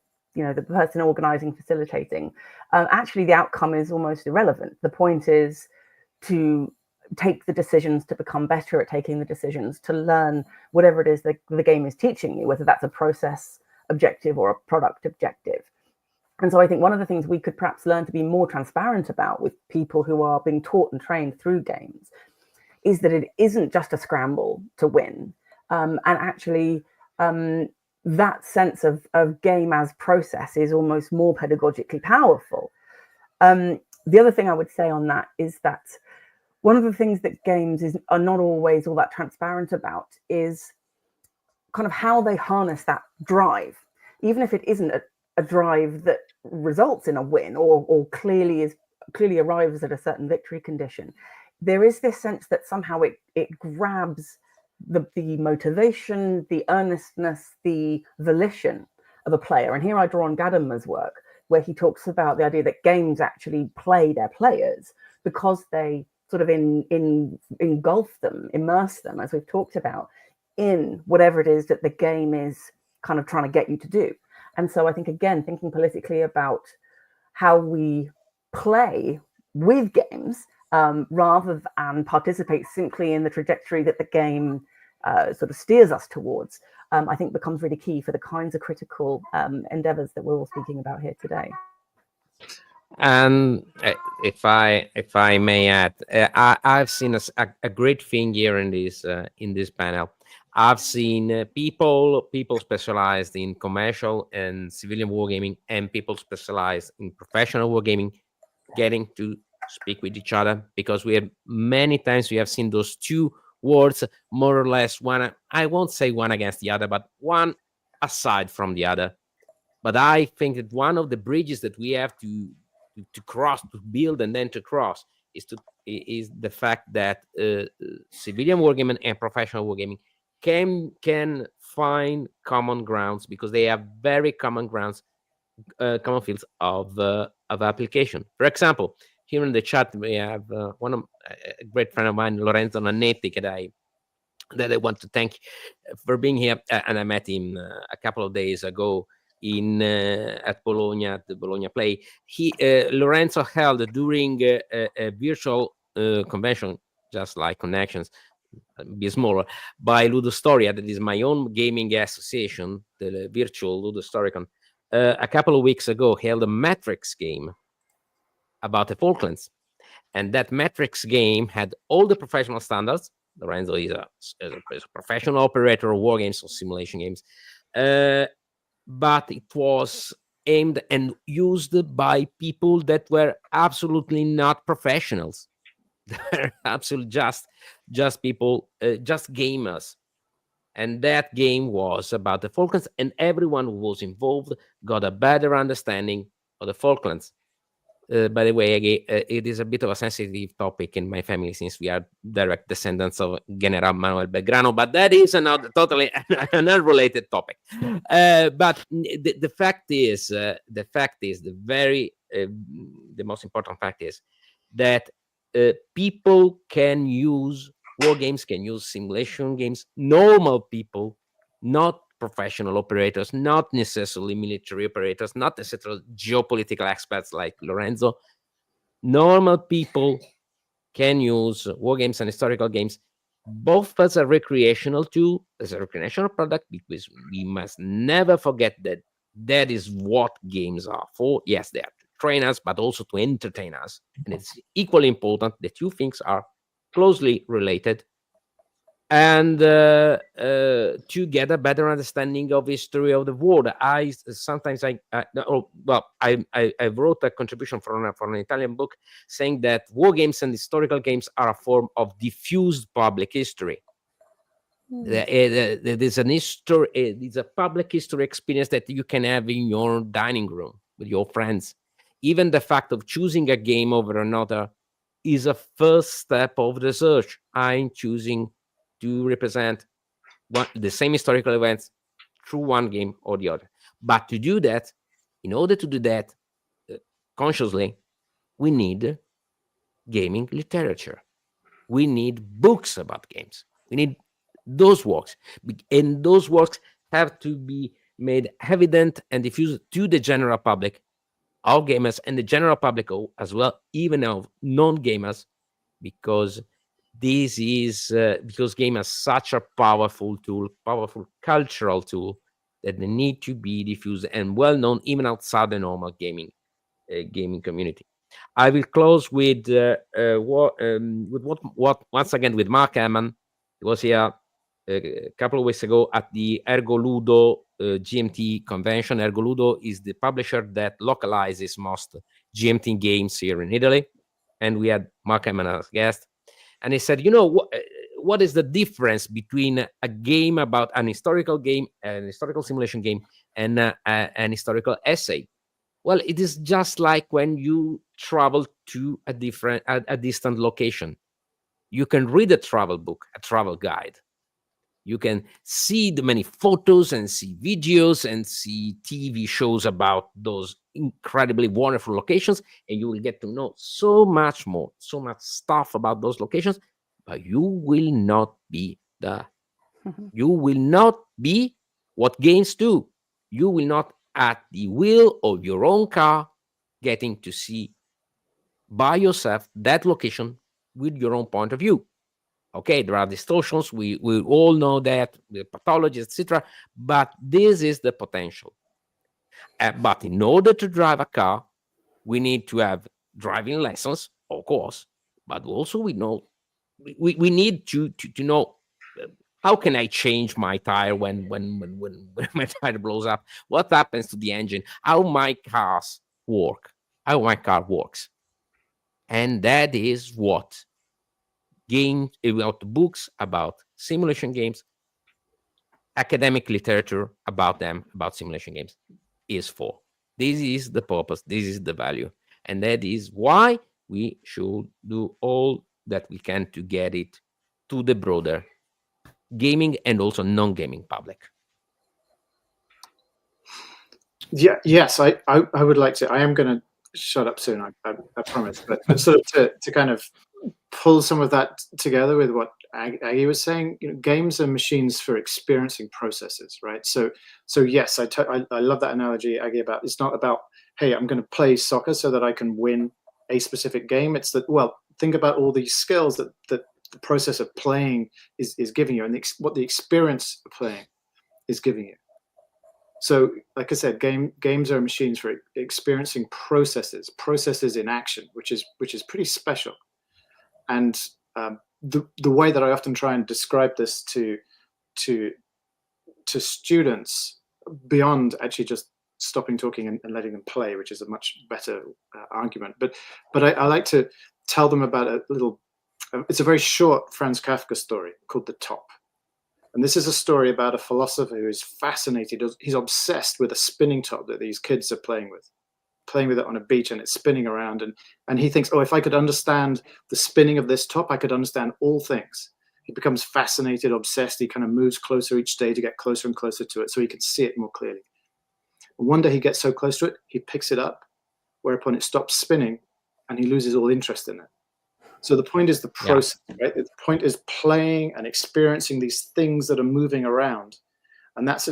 person organizing, facilitating, actually the outcome is almost irrelevant. The point is to take the decisions, to become better at taking the decisions, to learn whatever it is that the game is teaching you, whether that's a process objective or a product objective. And so I think one of the things we could perhaps learn to be more transparent about with people who are being taught and trained through games is that it isn't just a scramble to win. And actually, that sense of game as process is almost more pedagogically powerful. The other thing I would say on that is that one of the things that games are not always all that transparent about is kind of how they harness that drive, even if it isn't a drive that results in a win or clearly clearly arrives at a certain victory condition, there is this sense that somehow it grabs the motivation, the earnestness, the volition of a player. And here I draw on Gadamer's work, where he talks about the idea that games actually play their players because they sort of engulf them, immerse them, as we've talked about, in whatever it is that the game is kind of trying to get you to do. And so I think, again, thinking politically about how we play with games rather than participate simply in the trajectory that the game sort of steers us towards, I think becomes really key for the kinds of critical endeavors that we're all speaking about here today. And if I may add, I've seen a great thing here in this panel. I've seen people specialized in commercial and civilian wargaming, and people specialized in professional wargaming getting to speak with each other, because many times we have seen those two words more or less one, I won't say one against the other, but one aside from the other. But I think that one of the bridges that we have to cross, to build and then to cross, is the fact that civilian wargaming and professional wargaming can find common grounds, because they have very common grounds, common fields of application. For example, here in the chat we have a great friend of mine, Lorenzo Nannetti, that I want to thank for being here, and I met him a couple of days ago at Bologna, at the Bologna Play. Lorenzo held during a virtual convention, just like Connections, be smaller, by Ludostoria, that is my own gaming association, the virtual Ludostoricon. A couple of weeks ago, held a metrics game about the Falklands, and that metrics game had all the professional standards. Lorenzo is a professional operator of war games or simulation games, but it was aimed and used by people that were absolutely not professionals. They're absolutely just people, just gamers. And that game was about the Falklands, and everyone who was involved got a better understanding of the Falklands. By the way, it is a bit of a sensitive topic in my family, since we are direct descendants of General Manuel Belgrano, but that is another totally an unrelated topic. But the fact is, the most important fact is that people can use war games, can use simulation games. Normal people, not professional operators, not necessarily military operators, not necessarily geopolitical experts like Lorenzo. Normal people can use war games and historical games both as a recreational tool, as a recreational product, because we must never forget that that is what games are for. Yes, they are to train us, but also to entertain us. And it's equally important. The two things are closely related. And to get a better understanding of history of the world, I wrote a contribution for an Italian book saying that war games and historical games are a form of diffused public history. There's an history, it's a public history experience that you can have in your dining room with your friends. Even the fact of choosing a game over another is a first step of the search. I'm choosing to represent the same historical events through one game or the other. But to do that, in order to do that consciously, we need gaming literature. We need books about games. We need those works. And those works have to be made evident and diffused to the general public, our gamers, and the general public as well, even of non-gamers, because this is because game is such a powerful tool, powerful cultural tool, that they need to be diffused and well known even outside the normal gaming community. I will close with what once again with Mark Heinemann. He was here a couple of weeks ago at the Ergo Ludo GMT convention. Ergo Ludo is the publisher that localizes most GMT games here in Italy, and we had Mark Heinemann as guest. And he said, what is the difference between a game about an historical game, an historical simulation game, and an historical essay? Well, it is just like when you travel to a distant location. You can read a travel book, a travel guide. You can see the many photos and see videos and see TV shows about those incredibly wonderful locations, and you will get to know so much more, so much stuff about those locations, but you will not be you will not be what games do. You will not at the wheel of your own car getting to see by yourself that location with your own point of view. Okay, there are distortions. We all know that, the pathology, etc. But this is the potential. But in order to drive a car, we need to have driving lessons, of course. But also we need to know how can I change my tire when my tire blows up? What happens to the engine? How my cars work? How my car works? And that is what games, about books, about simulation games, academic literature about them, about simulation games, is for. This is the purpose, this is the value. And that is why we should do all that we can to get it to the broader gaming and also non-gaming public. Yeah, yes, I would like to. I am going to shut up soon, I promise. But sort of to kind of pull some of that together with what Aggie was saying, games are machines for experiencing processes, right? So yes, I love that analogy, Aggie, about it's not about, hey, I'm going to play soccer so that I can win a specific game. It's that, well, think about all these skills that the process of playing is giving you, and what the experience of playing is giving you. So, like I said, games are machines for experiencing processes in action, which is pretty special. And the way that I often try and describe this to students, beyond actually just stopping talking and letting them play, which is a much better argument, but I like to tell them about a little. It's a very short Franz Kafka story called The Top. And this is a story about a philosopher who is fascinated. He's obsessed with a spinning top that these kids are playing with it on a beach, and it's spinning around. And he thinks, oh, if I could understand the spinning of this top, I could understand all things. He becomes fascinated, obsessed. He kind of moves closer each day to get closer and closer to it so he can see it more clearly. And one day he gets so close to it, he picks it up, whereupon it stops spinning, and he loses all interest in it. So the point is the process, right? The point is playing and experiencing these things that are moving around. And that's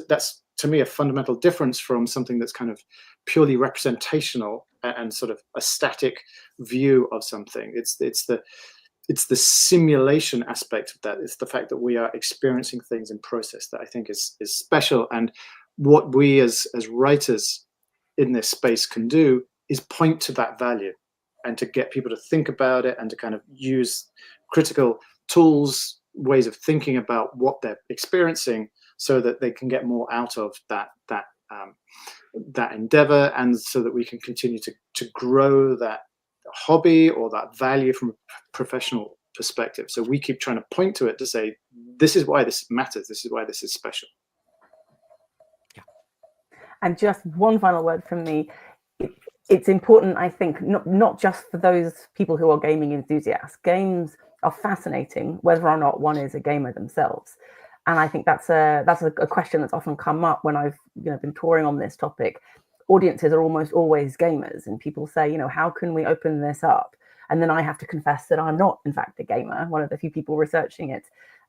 to me a fundamental difference from something that's kind of purely representational and sort of a static view of something. It's the simulation aspect of that. It's the fact that we are experiencing things in process that I think is special. And what we as writers in this space can do is point to that value, and to get people to think about it and to kind of use critical tools, ways of thinking about what they're experiencing so that they can get more out of that endeavor, and so that we can continue to grow that hobby or that value from a professional perspective. So we keep trying to point to it to say, this is why this matters. This is why this is special. Yeah. And just one final word from me. It's important, I think, not just for those people who are gaming enthusiasts. Games are fascinating, whether or not one is a gamer themselves. And I think that's a question that's often come up when I've been touring on this topic. Audiences are almost always gamers, and people say, how can we open this up? And then I have to confess that I'm not, in fact, a gamer. One of the few people researching it.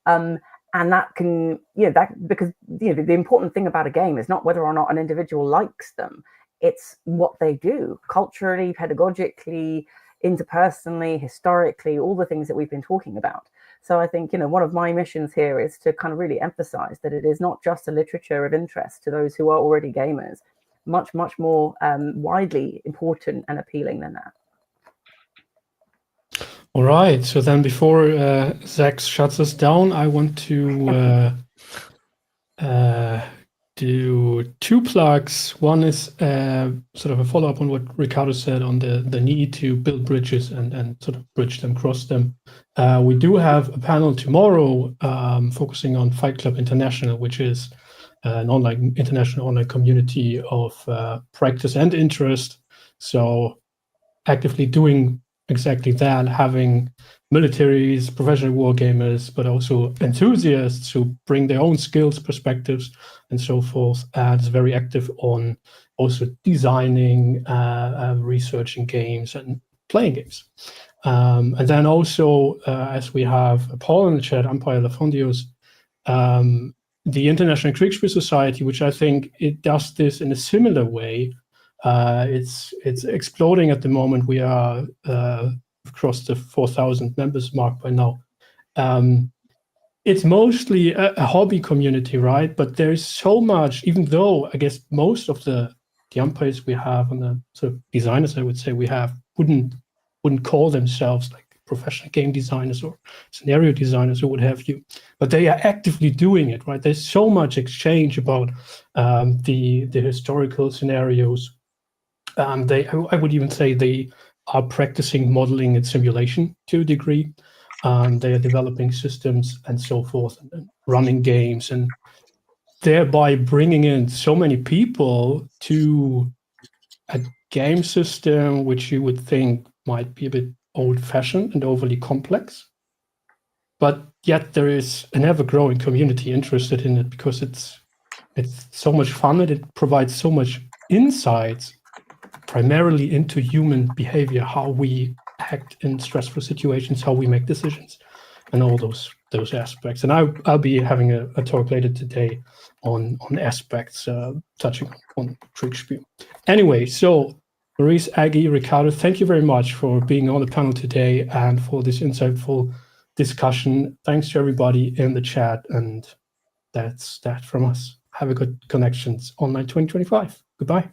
And that can, because the important thing about a game is not whether or not an individual likes them. It's what they do culturally, pedagogically, interpersonally, historically, all the things that we've been talking about. So I think, one of my missions here is to kind of really emphasize that it is not just a literature of interest to those who are already gamers, much, much more widely important and appealing than that. All right. So then before Zach shuts us down, I want to do two plugs. One is sort of a follow-up on what Riccardo said on the need to build bridges and sort of bridge them, cross them. We do have a panel tomorrow focusing on Fight Club International, which is an international online community of practice and interest. So actively doing exactly that, having militaries, professional wargamers, but also enthusiasts who bring their own skills, perspectives, and so forth. And is very active on also designing, researching games and playing games. And then also, as we have Paul in the chat, Umpire Lafondios, the International Kriegsspiel Society, which I think it does this in a similar way. It's exploding at the moment. We are across the 4,000 members mark by now. It's mostly a hobby community, right? But there's so much, even though I guess most of the umpires we have and the sort of designers, I would say we have, wouldn't call themselves like professional game designers or scenario designers or what have you, but they are actively doing it, right? There's so much exchange about the historical scenarios. I would even say they are practicing modeling and simulation to a degree. They are developing systems and so forth, and running games, and thereby bringing in so many people to a game system which you would think might be a bit old-fashioned and overly complex, but yet there is an ever-growing community interested in it because it's so much fun and it provides so much insights primarily into human behavior, how we act in stressful situations, how we make decisions, and all those aspects. And I'll be having a talk later today on aspects touching on Kriegsspiel. Anyway, so Maurice, Aggie, Riccardo, thank you very much for being on the panel today and for this insightful discussion. Thanks to everybody in the chat, and that's that from us. Have a good Connections Online 2025. Goodbye.